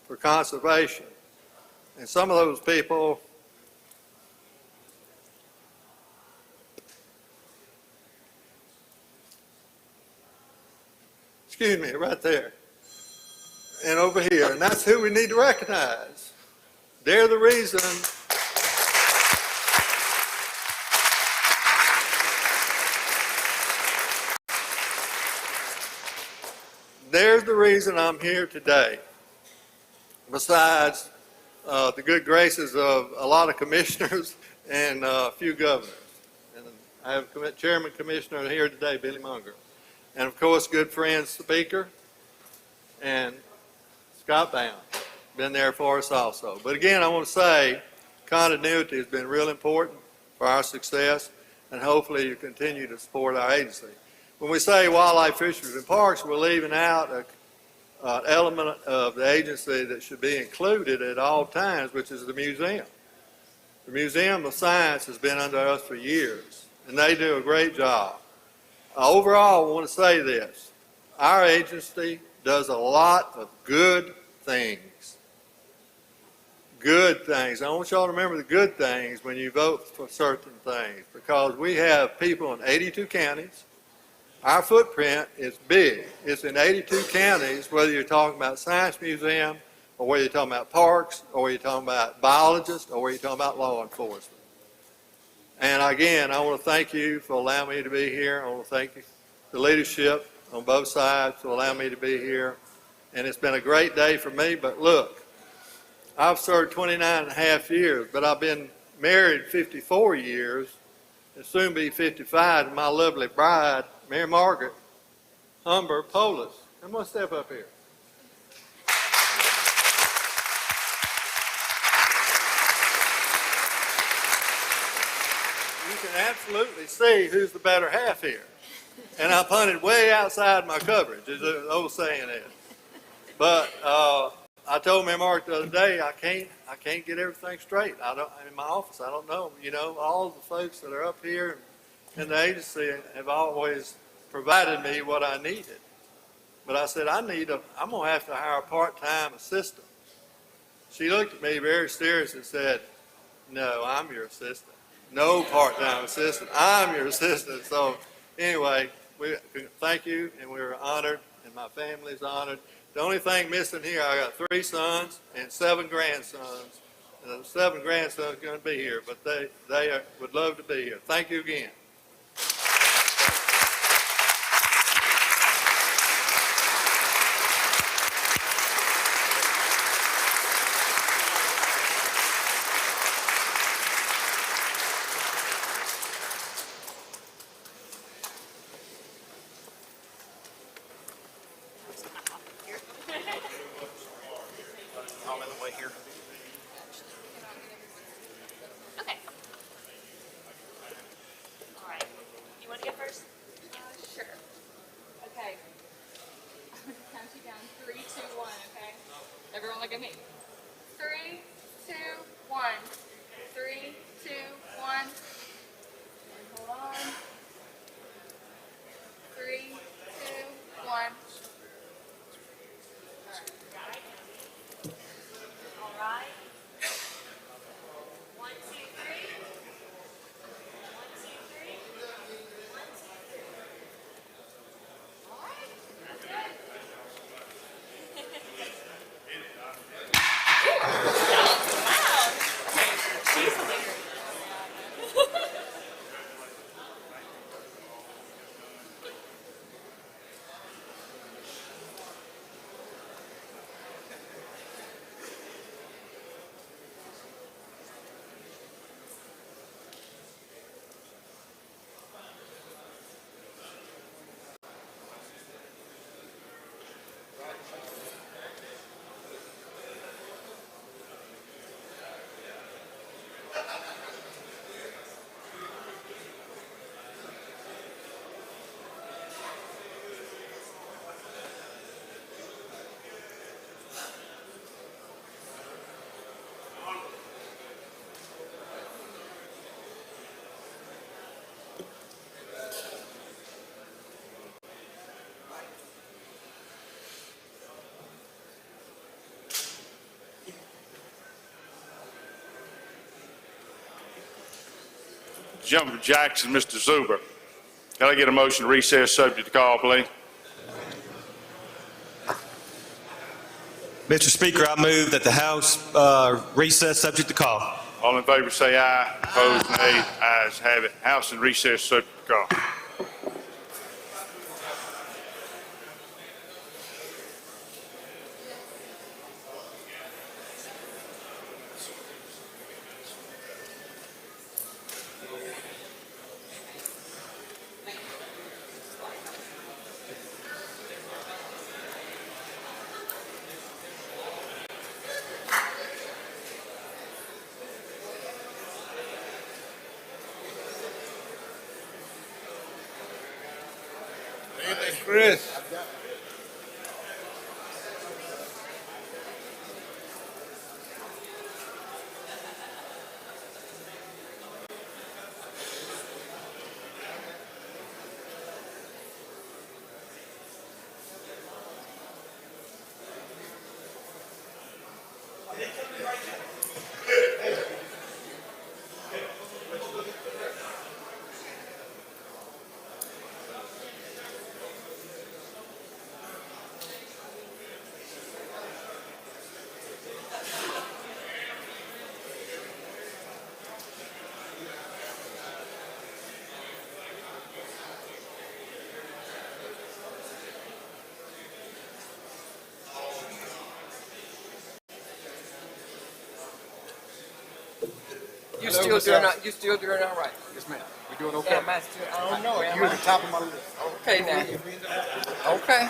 for conservation. And some of those people excuse me, right there, and over here, and that's who we need to recognize. They're the reason I'm here today, besides the good graces of a lot of commissioners and a few governors. And I have Chairman Commissioner here today, Billy Munger. And of course, good friend Speaker and Scott Bound, been there for us also. But again, I want to say continuity has been real important for our success, and hopefully you continue to support our agency. When we say wildlife, fisheries, and parks, we're leaving out an element of the agency that should be included at all times, which is the museum. The Museum of Science has been under us for years, and they do a great job. Overall, I want to say this. Our agency does a lot of good things. Good things. I want y'all to remember the good things when you vote for certain things, because we have people in 82 counties. Our footprint is big. It's in 82 counties, whether you're talking about science museum, or whether you're talking about parks, or whether you're talking about biologists, or whether you're talking about law enforcement. And again, I want to thank you for allowing me to be here. I want to thank you, the leadership on both sides, for allowing me to be here. And it's been a great day for me, but look, I've served 29 and a half years, but I've been married 54 years, and soon be 55, and my lovely bride, Mary Margaret Humber Polis. I'm going to step up here. You can absolutely see who's the better half here. And I punted way outside my coverage, as the old saying is. But I told Mary Margaret the other day, I can't get everything straight. In my office, I don't know. You know, all the folks that are up here in the agency have always provided me what I needed. But I said, I'm going to have to hire a part-time assistant. She looked at me very serious and said, no, I'm your assistant. No part-time assistant. I'm your assistant. So anyway, thank you, and we're honored, and my family's honored. The only thing missing here, I got 3 sons and 7 grandsons. And the 7 grandsons are going to be here, but they would love to be here. Thank you again. Everyone look at me. 3, 2, 1. 3, 2, 1. And hold on. 3, 2, 1. All right. 1, 2, 3. 1, 2, 3. 1, 2, 3. All right. That's good. Gentleman from Jackson, Mr. Zuber. Can I get a motion to recess subject to call, please? Mr. Speaker, I move that the House recess subject to call. All in favor say aye. Opposed, nay. Ayes have it. House in recess subject to call. Chris. You still doing all right? Yes, ma'am. You doing okay? Am I still, I don't know. You're at the top of my list. Okay, now. Okay.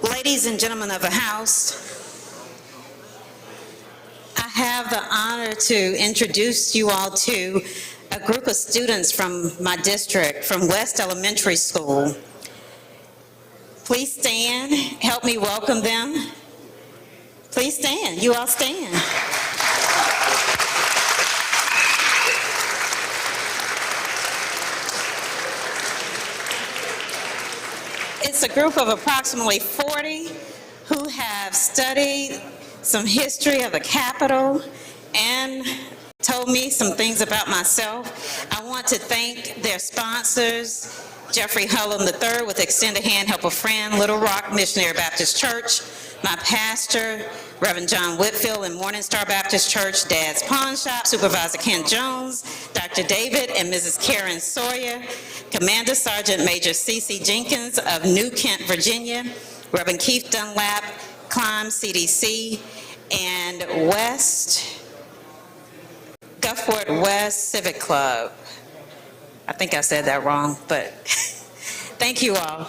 Ladies and gentlemen of the House, I have the honor honor to introduce you all to a group of students from my district, from West Elementary School. Please stand, help me welcome them. Please stand, you all stand. It's a group of approximately 40 who have studied some history of the Capitol and told me some things about myself. I want to thank their sponsors, Jeffrey Hullum III with Extend a Hand, Help a Friend, Little Rock Missionary Baptist Church, my pastor, Reverend John Whitfield in Morning Star Baptist Church, Dad's Pawn Shop, Supervisor Ken Jones, Dr. David and Mrs. Karen Sawyer, Commander Sergeant Major C.C. Jenkins of New Kent, Virginia, Reverend Keith Dunlap, Climb CDC, and Gulfport West Civic Club. I think I said that wrong, but thank you all.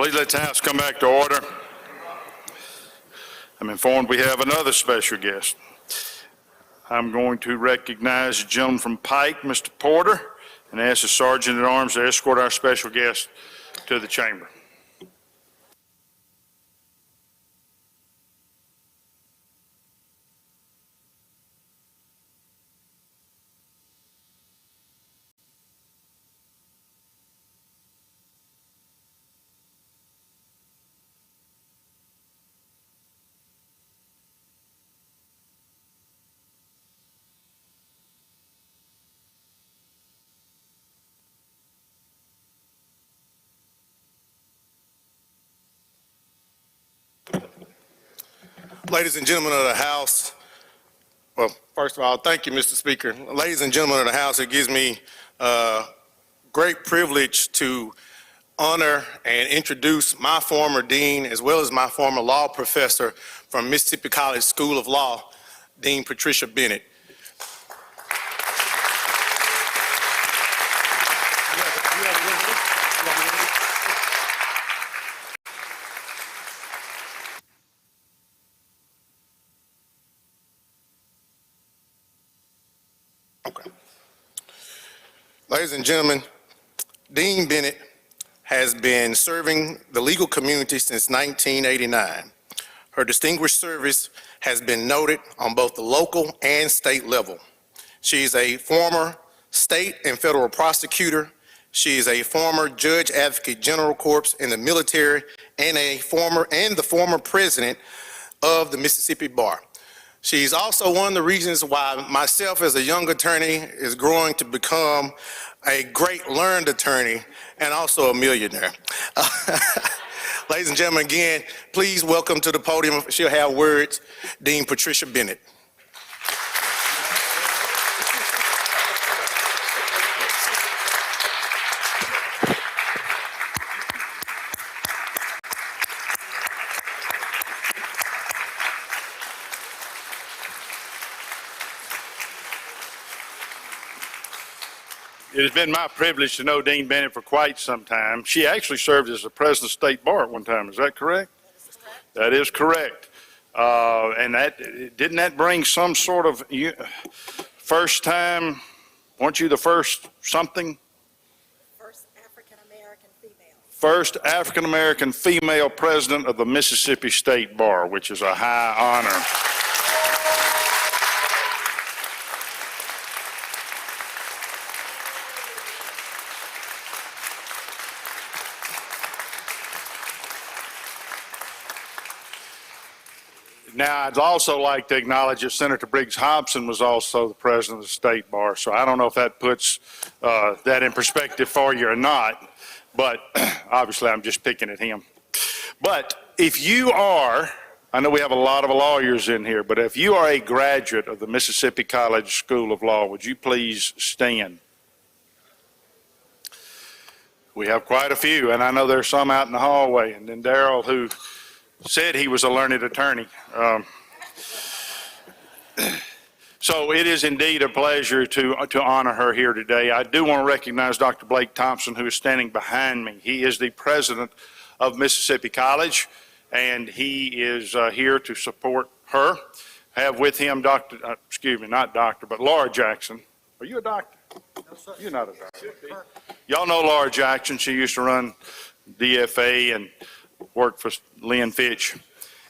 Please let the House come back to order. I'm informed we have another special guest. I'm going to recognize the gentleman from Pike, Mr. Porter, and ask the Sergeant at Arms to escort our special guest to the chamber. Ladies and gentlemen of the House, well, first of all, thank you, Mr. Speaker. Ladies and gentlemen of the House, it gives me great privilege to honor and introduce my former dean as well as my former law professor from Mississippi College School of Law, Dean Patricia Bennett. Ladies and gentlemen, Dean Bennett has been serving the legal community since 1989. Her distinguished service has been noted on both the local and state level. She is a former state and federal prosecutor. She is a former Judge Advocate General Corps in the military and the former president of the Mississippi Bar. She's also one of the reasons why myself as a young attorney is growing to become a great learned attorney and also a millionaire. Ladies and gentlemen, again, please welcome to the podium, she'll have words, Dean Patricia Bennett. It has been my privilege to know Dean Bennett for quite some time. She actually served as the president of State Bar at one time. Is that correct? That is correct. And didn't that bring some sort of first time? Weren't you the first something? First African-American female president of the Mississippi State Bar, which is a high honor. Now, I'd also like to acknowledge that Senator Briggs Hobson was also the president of the State Bar, so I don't know if that puts that in perspective for you or not, but obviously I'm just picking at him. But if you are, I know we have a lot of lawyers in here, but if you are a graduate of the Mississippi College School of Law, would you please stand? We have quite a few, and I know there's some out in the hallway, and then Darrell, who said he was a learned attorney. So it is indeed a pleasure to honor her here today. I do want to recognize Dr. Blake Thompson, who is standing behind me. He is the president of Mississippi College, and he is here to support her. I have with him not doctor, but Laura Jackson. Are you a doctor? No, sir. You're not a doctor. Y'all know Laura Jackson. She used to run DFA and worked for Lynn Fitch.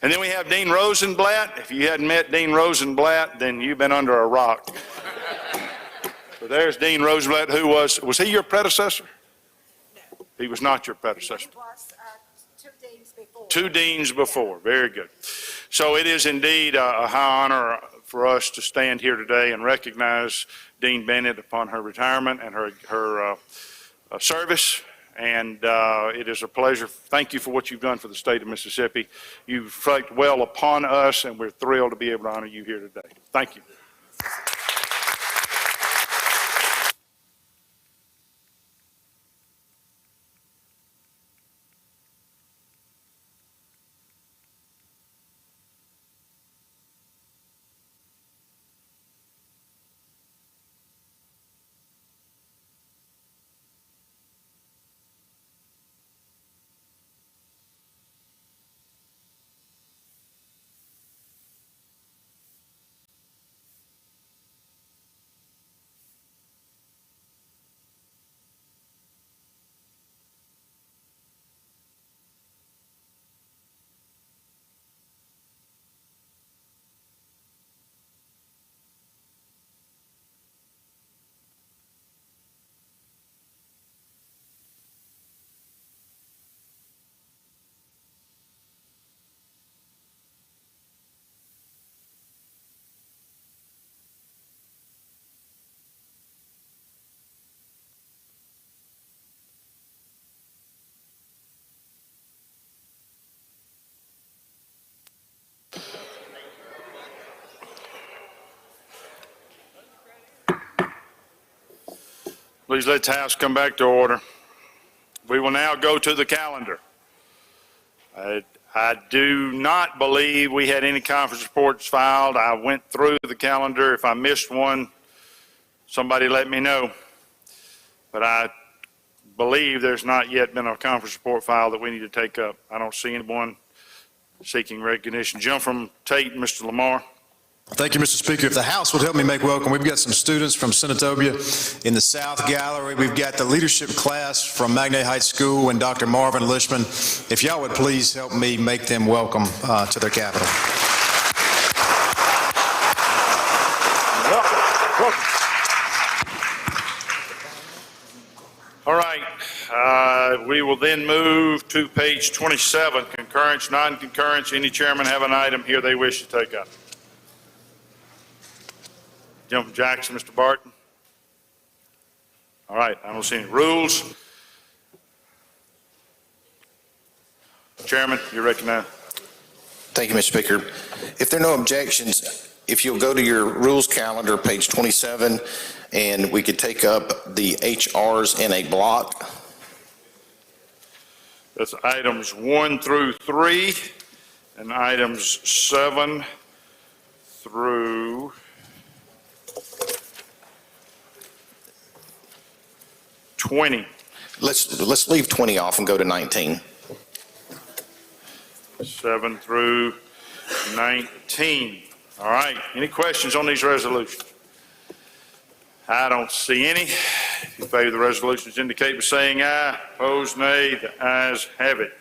And then we have Dean Rosenblatt. If you hadn't met Dean Rosenblatt, then you've been under a rock. So there's Dean Rosenblatt, who was he your predecessor? No. He was not your predecessor. He was 2 deans before. 2 deans before, very good. So it is indeed a high honor for us to stand here today and recognize Dean Bennett upon her retirement and her service. And it is a pleasure. Thank you for what you've done for the state of Mississippi. You've reflected well upon us, and we're thrilled to be able to honor you here today. Thank you. Please let the House come back to order. We will now go to the calendar. I do not believe we had any conference reports filed. I went through the calendar. If I missed one, somebody let me know. But I believe there's not yet been a conference report filed that we need to take up. I don't see anyone seeking recognition. Jump from Tate, Mr. Lamar. Thank you, Mr. Speaker. If the House would help me make welcome, we've got some students from Senatobia in the South Gallery. We've got the leadership class from Magnet Heights School and Dr. Marvin Lishman. If y'all would please help me make them welcome to their capital. All right, we will then move to page 27, concurrence, non-concurrence. Any chairman have an item here they wish to take up? Jump from Jackson, Mr. Barton. All right, I don't see any rules. Chairman, you're recognized. Thank you, Mr. Speaker. If there are no objections, if you'll go to your rules calendar, page 27, and we could take up the HRs in a block. That's items 1 through 3 and items 7 through 20. Let's leave 20 off and go to 19. 7 through 19. All right, any questions on these resolutions? I don't see any. If you favor the resolutions, indicate by saying aye. Opposed, nay. The ayes have it.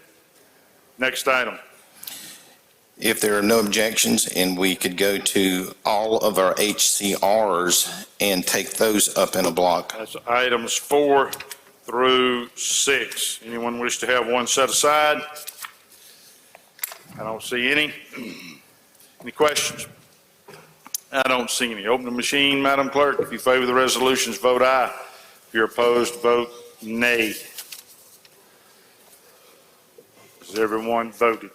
Next item. If there are no objections, and we could go to all of our HCRs and take those up in a block. That's items 4 through 6. Anyone wish to have one set aside? I don't see any. Any questions? I don't see any. Open the machine, Madam Clerk. If you favor the resolutions, vote aye. If you're opposed, vote nay. Has everyone voted?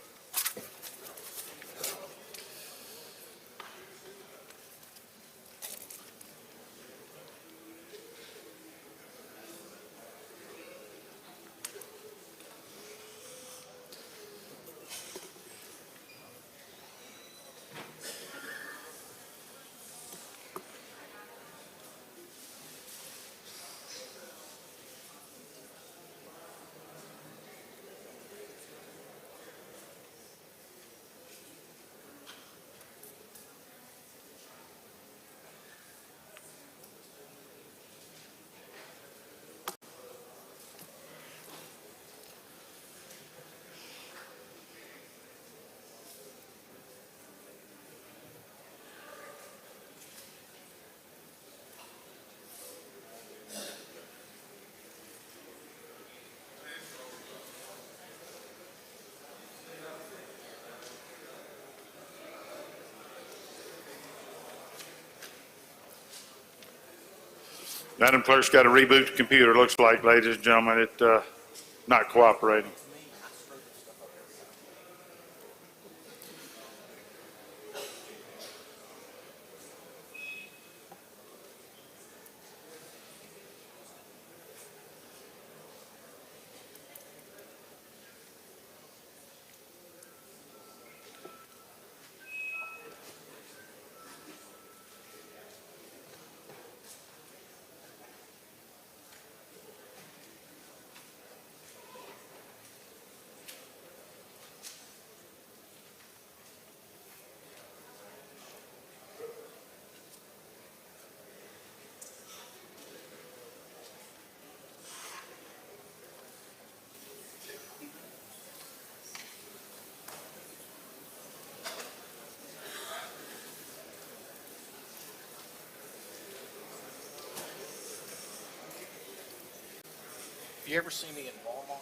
Madam Clerk's got to reboot the computer, looks like, ladies and gentlemen. It's not cooperating. If you ever see me in Walmart,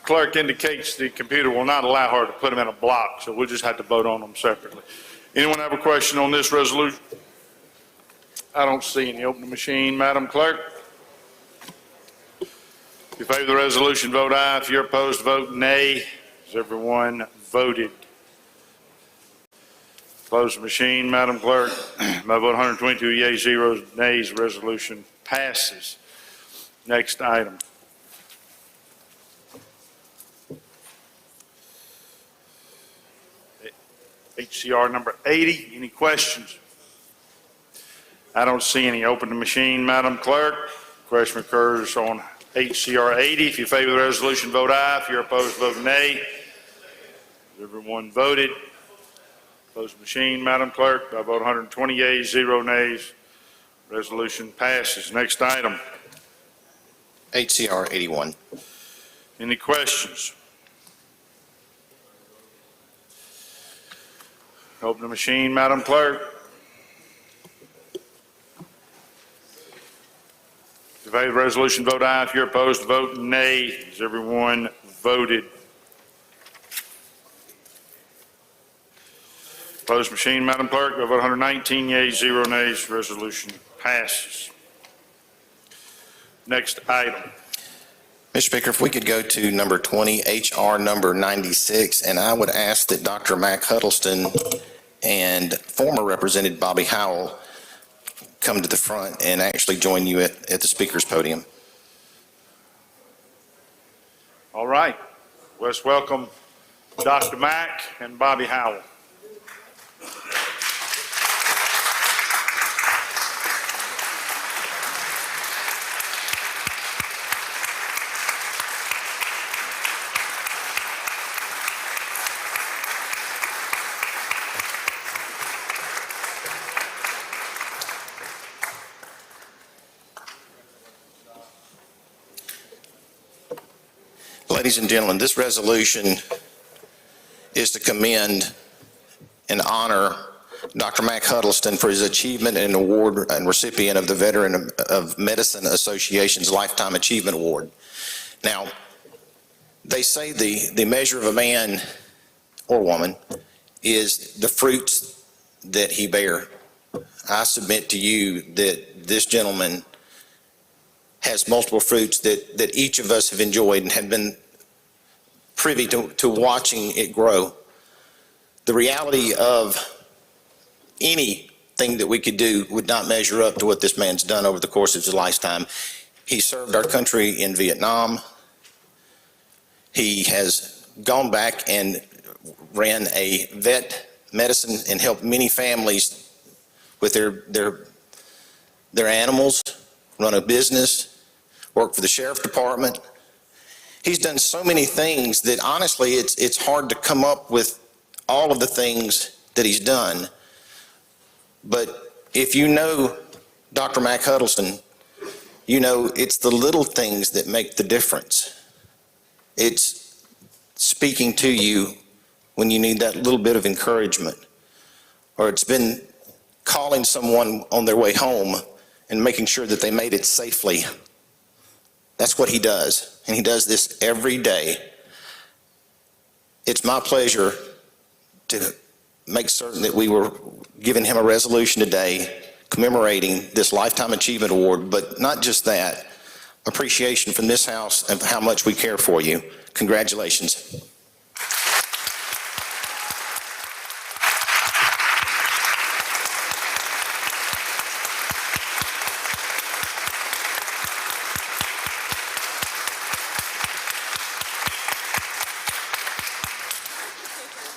clerk indicates the computer will not allow her to put them in a block, so we'll just have to vote on them separately. Anyone have a question on this resolution? I don't see any. Open the machine, Madam Clerk. If you favor the resolution, vote aye. If you're opposed, vote nay. Has everyone voted? Close the machine, Madam Clerk. By vote 122 yeas, 0 nays, resolution passes. Next item. HCR number 80. Any questions? I don't see any. Open the machine, Madam Clerk. Question occurs on HCR 80. If you favor the resolution, vote aye. If you're opposed, vote nay. Everyone voted. Close the machine, Madam Clerk. By vote 120 yeas, 0 nays. Resolution passes. Next item. HCR 81. Any questions? Open the machine, Madam Clerk. If you favor the resolution, vote aye. If you're opposed, vote nay. Has everyone voted? Closed machine, Madam Clerk. By vote 119 yeas, 0 nays, resolution passes. Next item. Mr. Speaker, if we could go to number 20, HR number 96, and I would ask that Dr. Mac Huddleston and former Representative Bobby Howell come to the front and actually join you at the Speaker's podium. All right. Let's welcome Dr. Mack and Bobby Howell. Ladies and gentlemen, this resolution is to commend and honor Dr. Mac Huddleston for his achievement and award and recipient of the Veteran of Medicine Association's Lifetime Achievement Award. Now, they say the measure of a man or woman is the fruits that he bear. I submit to you that this gentleman has multiple fruits that each of us have enjoyed and have been privy to watching it grow. The reality of anything that we could do would not measure up to what this man's done over the course of his lifetime. He served our country in Vietnam. He has gone back and ran a vet medicine and helped many families with their animals, run a business, work for the sheriff department. He's done so many things that honestly it's hard to come up with all of the things that he's done. But if you know Dr. Mac Huddleston, you know it's the little things that make the difference. It's speaking to you when you need that little bit of encouragement, or it's been calling someone on their way home and making sure that they made it safely. That's what he does, and he does this every day. It's my pleasure to make certain that we were giving him a resolution today commemorating this Lifetime Achievement Award, but not just that, appreciation from this House of how much we care for you. Congratulations.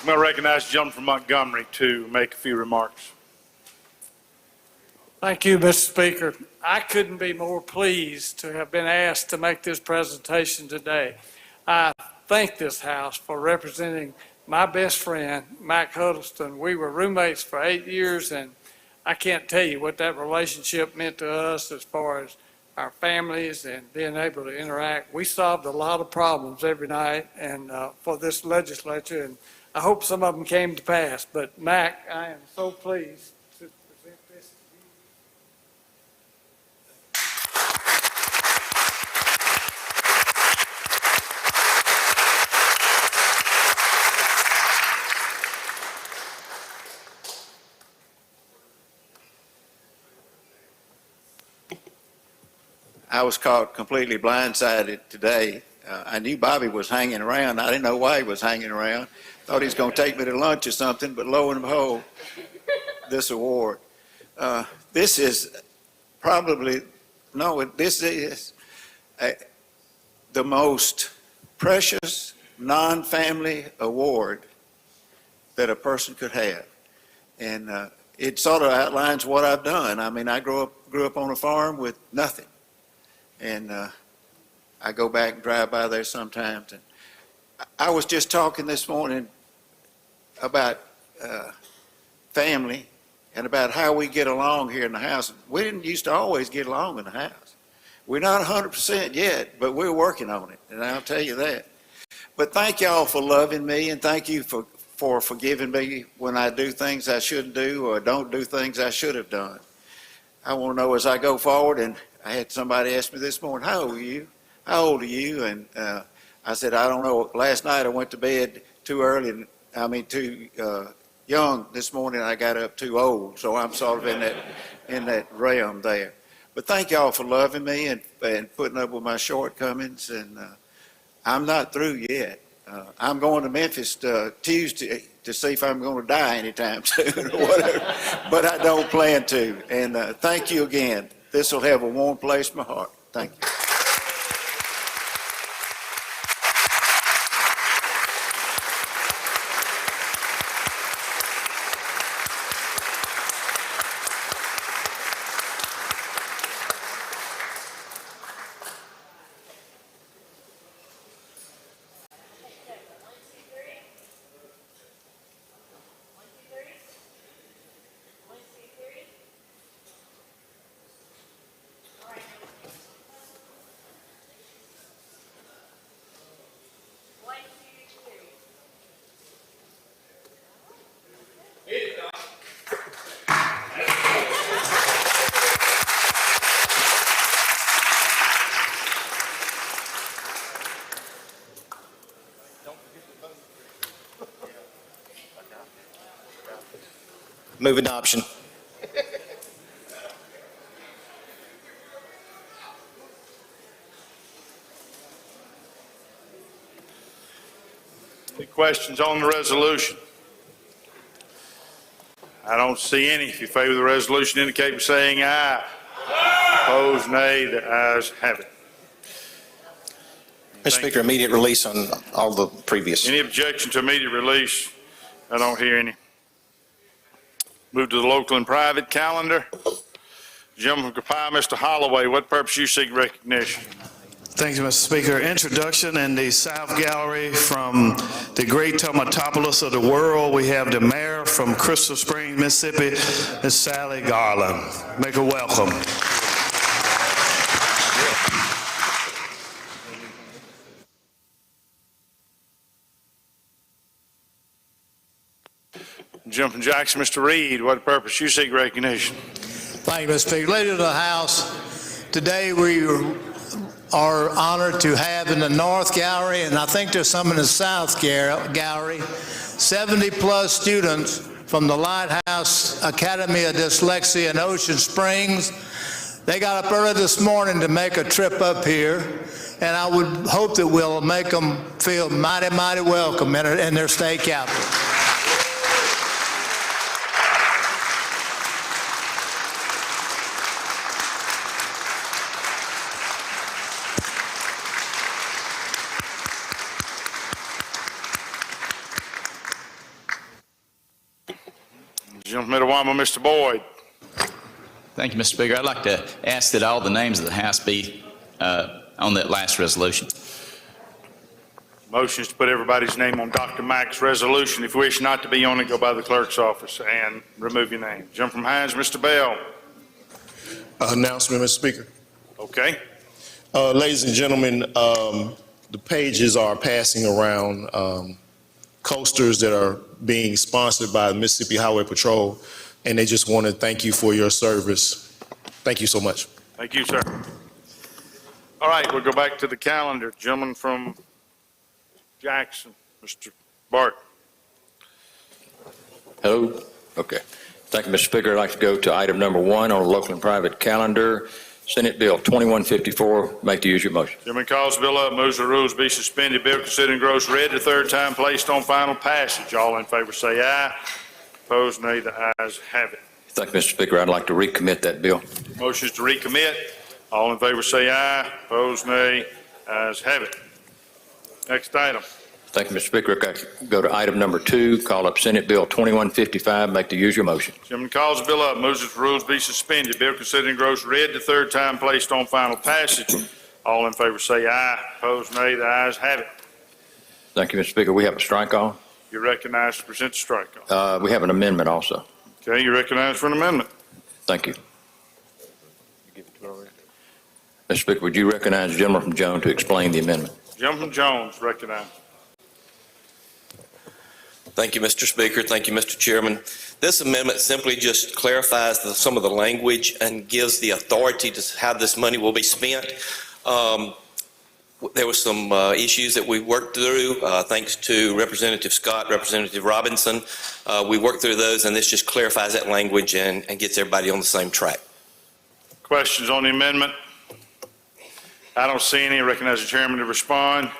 I'm going to recognize the gentleman from Montgomery to make a few remarks. Thank you, Mr. Speaker. I couldn't be more pleased to have been asked to make this presentation today. I thank this House for representing my best friend, Mac Huddleston. We were roommates for 8 years, and I can't tell you what that relationship meant to us as far as our families and being able to interact. We solved a lot of problems every night and for this legislature, and I hope some of them came to pass. But Mac, I am so pleased to present this to you. I was caught completely blindsided today. I knew Bobby was hanging around. I didn't know why he was hanging around. Thought he was going to take me to lunch or something, but lo and behold, this award. This is probably, no, this is the most precious non-family award that a person could have. And it sort of outlines what I've done. I mean, I grew up on a farm with nothing. And I go back and drive by there sometimes. And I was just talking this morning about family and about how we get along here in the house. We didn't used to always get along in the house. We're not 100% yet, but we're working on it, and I'll tell you that. But thank y'all for loving me, and thank you for forgiving me when I do things I shouldn't do or don't do things I should have done. I want to know as I go forward, and I had somebody ask me this morning, how old are you? How old are you? And I said, I don't know. Last night I went to bed too early, too young. This morning I got up too old, so I'm sort of in that realm there. But thank y'all for loving me and putting up with my shortcomings, and I'm not through yet. I'm going to Memphis Tuesday to see if I'm going to die anytime soon or whatever, but I don't plan to. And thank you again. This will have a warm place in my heart. Thank you. Move adoption. Any questions on the resolution? I don't see any. If you favor the resolution, indicate by saying aye. Opposed, nay. The ayes have it. Mr. Speaker, immediate release on all the previous. Any objection to immediate release? I don't hear any. Move to the local and private calendar. Gentleman from Copiah, Mr. Holloway, what purpose you seek recognition? Thank you, Mr. Speaker. Introduction in the South Gallery from the great Tomatopoulos of the world. We have the mayor from Crystal Springs, Mississippi, Ms. Sally Garland. Make her welcome. Gentleman from Jackson, Mr. Reed, what purpose you seek recognition? Thank you, Mr. Speaker. Ladies of the House, today we are honored to have in the North Gallery, and I think there's some in the South Gallery, 70-plus students from the Lighthouse Academy of Dyslexia in Ocean Springs. They got up early this morning to make a trip up here, and I would hope that we'll make them feel mighty, mighty welcome in their state capital. Gentleman from Itawamba, Mr. Boyd. Thank you, Mr. Speaker. I'd like to ask that all the names of the House be on that last resolution. Motion is to put everybody's name on Dr. Mack's resolution. If you wish not to be on it, go by the clerk's office and remove your name. Jump from Hines, Mr. Bell. Announcement, Mr. Speaker. Okay. Ladies and gentlemen, the pages are passing around coasters that are being sponsored by the Mississippi Highway Patrol, and they just want to thank you for your service. Thank you so much. Thank you, sir. All right, we'll go back to the calendar. Gentleman from Jackson, Mr. Bart. Hello. Okay. Thank you, Mr. Speaker. I'd like to go to item number 1 on the local and private calendar, Senate Bill 2154. Make the usual motion. Chairman calls the bill up, moves the rules be suspended. Bill considered and grows read the third time, placed on final passage. All in favor say aye. Opposed, nay. The ayes have it. Thank you, Mr. Speaker. I'd like to recommit that bill. Motion is to recommit. All in favor say aye. Opposed, nay. Ayes have it. Next item. Thank you, Mr. Speaker. Go to item number 2, call up Senate Bill 2155. Make the usual motion. Chairman calls the bill up, moves its rules be suspended. Bill considered and grows read the third time, placed on final passage. All in favor say aye. Opposed, nay. The ayes have it. Thank you, Mr. Speaker. We have a strike off. You're recognized to present the strike off. We have an amendment also. Okay, you're recognized for an amendment. Thank you. Mr. Speaker, would you recognize the gentleman from Jones to explain the amendment? Gentleman from Jones, recognized. Thank you, Mr. Speaker. Thank you, Mr. Chairman. This amendment simply just clarifies some of the language and gives the authority to how this money will be spent. There were some issues that we worked through, thanks to Representative Scott, Representative Robinson. We worked through those, and this just clarifies that language and gets everybody on the same track. Questions on the amendment? I don't see any. Recognize the chairman to respond.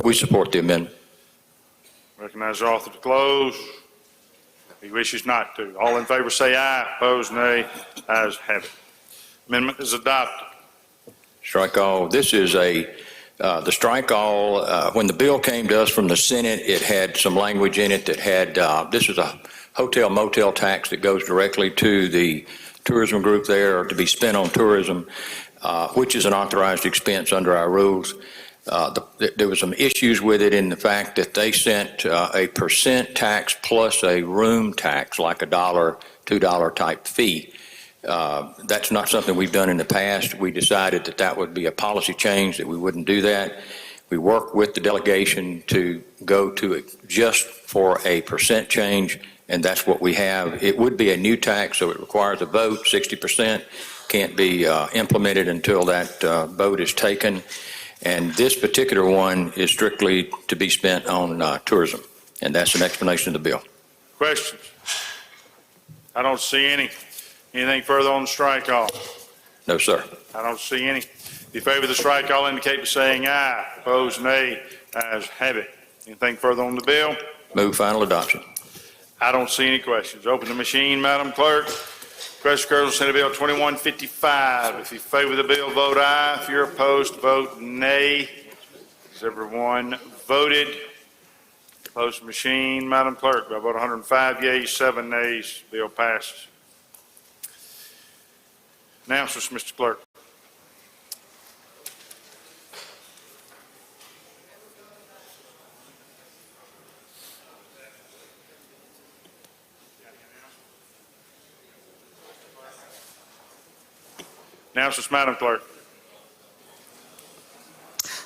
We support the amendment. Recognize the author to close. He wishes not to. All in favor say aye. Opposed, nay. Ayes have it. Amendment is adopted. Strike all. This is the strike all. When the bill came to us from the Senate, it had some language in it that had, this is a hotel motel tax that goes directly to the tourism group there, or to be spent on tourism, which is an authorized expense under our rules. There were some issues with it in the fact that they sent a percent tax plus a room tax, like $1, $2 type fee. That's not something we've done in the past. We decided that that would be a policy change, that we wouldn't do that. We worked with the delegation to go to just for a percent change, and that's what we have. It would be a new tax, so it requires a vote. 60% can't be implemented until that vote is taken. And this particular one is strictly to be spent on tourism, and that's an explanation of the bill. Questions? I don't see any. Anything further on the strike off? No, sir. I don't see any. If you favor the strike, all indicate by saying aye. Opposed, nay. Ayes have it. Anything further on the bill? Move final adoption. I don't see any questions. Open the machine, Madam Clerk. Question occurs on Senate Bill 2155. If you favor the bill, vote aye. If you're opposed, vote nay. Has everyone voted? Close the machine, Madam Clerk. By vote 105 yeas, 7 nays, bill passes. Announcements, Mr. Clerk. Announcements, Madam Clerk.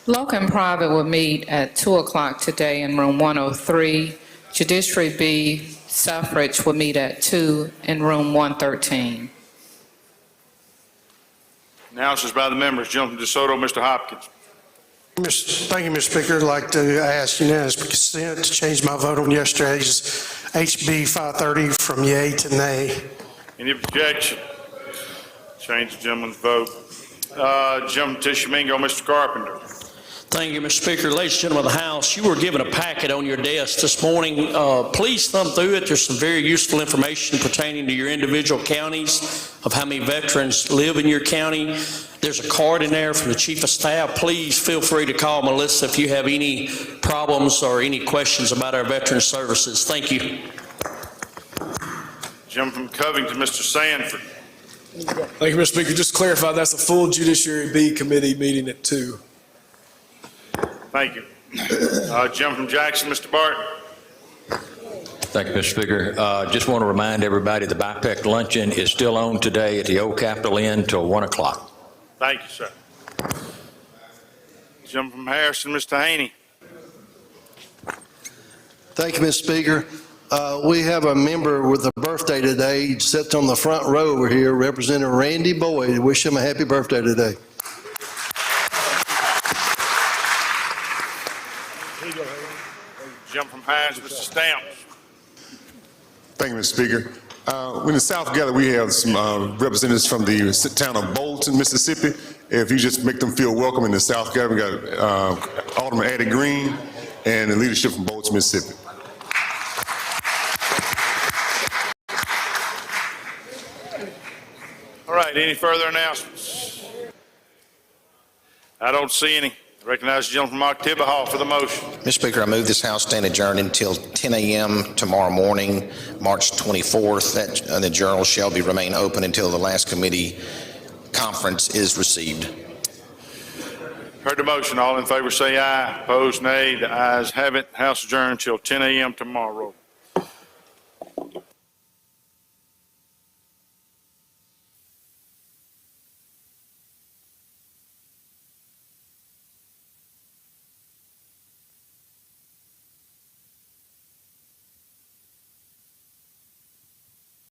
Local and Private will meet at 2 o'clock today in room 103. Judiciary B, Suffrage will meet at 2 in room 113. Announcements by the members. Gentleman DeSoto, Mr. Hopkins. Thank you, Mr. Speaker. I'd like to ask unanimous consent to change my vote on yesterday's HB 530 from yea to nay. Any objection? Change the gentleman's vote. Gentleman Tishomingo, Mr. Carpenter. Thank you, Mr. Speaker. Ladies and gentlemen of the House, you were given a packet on your desk this morning. Please thumb through it. There's some very useful information pertaining to your individual counties, of how many veterans live in your county. There's a card in there from the Chief of Staff. Please feel free to call Melissa if you have any problems or any questions about our veteran services. Thank you. Gentleman from Covington, Mr. Sanford. Thank you, Mr. Speaker. Just to clarify, that's a full Judiciary B committee meeting at 2. Thank you. Gentleman from Jackson, Mr. Barton. Thank you, Mr. Speaker. Just want to remind everybody the BIPEC luncheon is still on today at the Old Capitol Inn till 1 o'clock. Thank you, sir. Gentleman from Harrison, Mr. Haney. Thank you, Mr. Speaker. We have a member with a birthday today. He sits on the front row over here, Representative Randy Boyd. Wish him a happy birthday today. Jump from Hines, Mr. Stamps. Thank you, Mr. Speaker. In the South Gallery, we have some representatives from the town of Bolton, Mississippi. If you just make them feel welcome in the South Gallery, we got Alderman Addie Green and the leadership from Bolton, Mississippi. All right, any further announcements? I don't see any. I recognize the gentleman from Octavia Hall for the motion. Mr. Speaker, I move this House stand adjourned until 10 a.m. tomorrow morning, March 24th. That the journal shall remain open until the last committee conference is received. Heard the motion. All in favor say aye. Opposed, nay. The ayes have it. House adjourned until 10 a.m. tomorrow.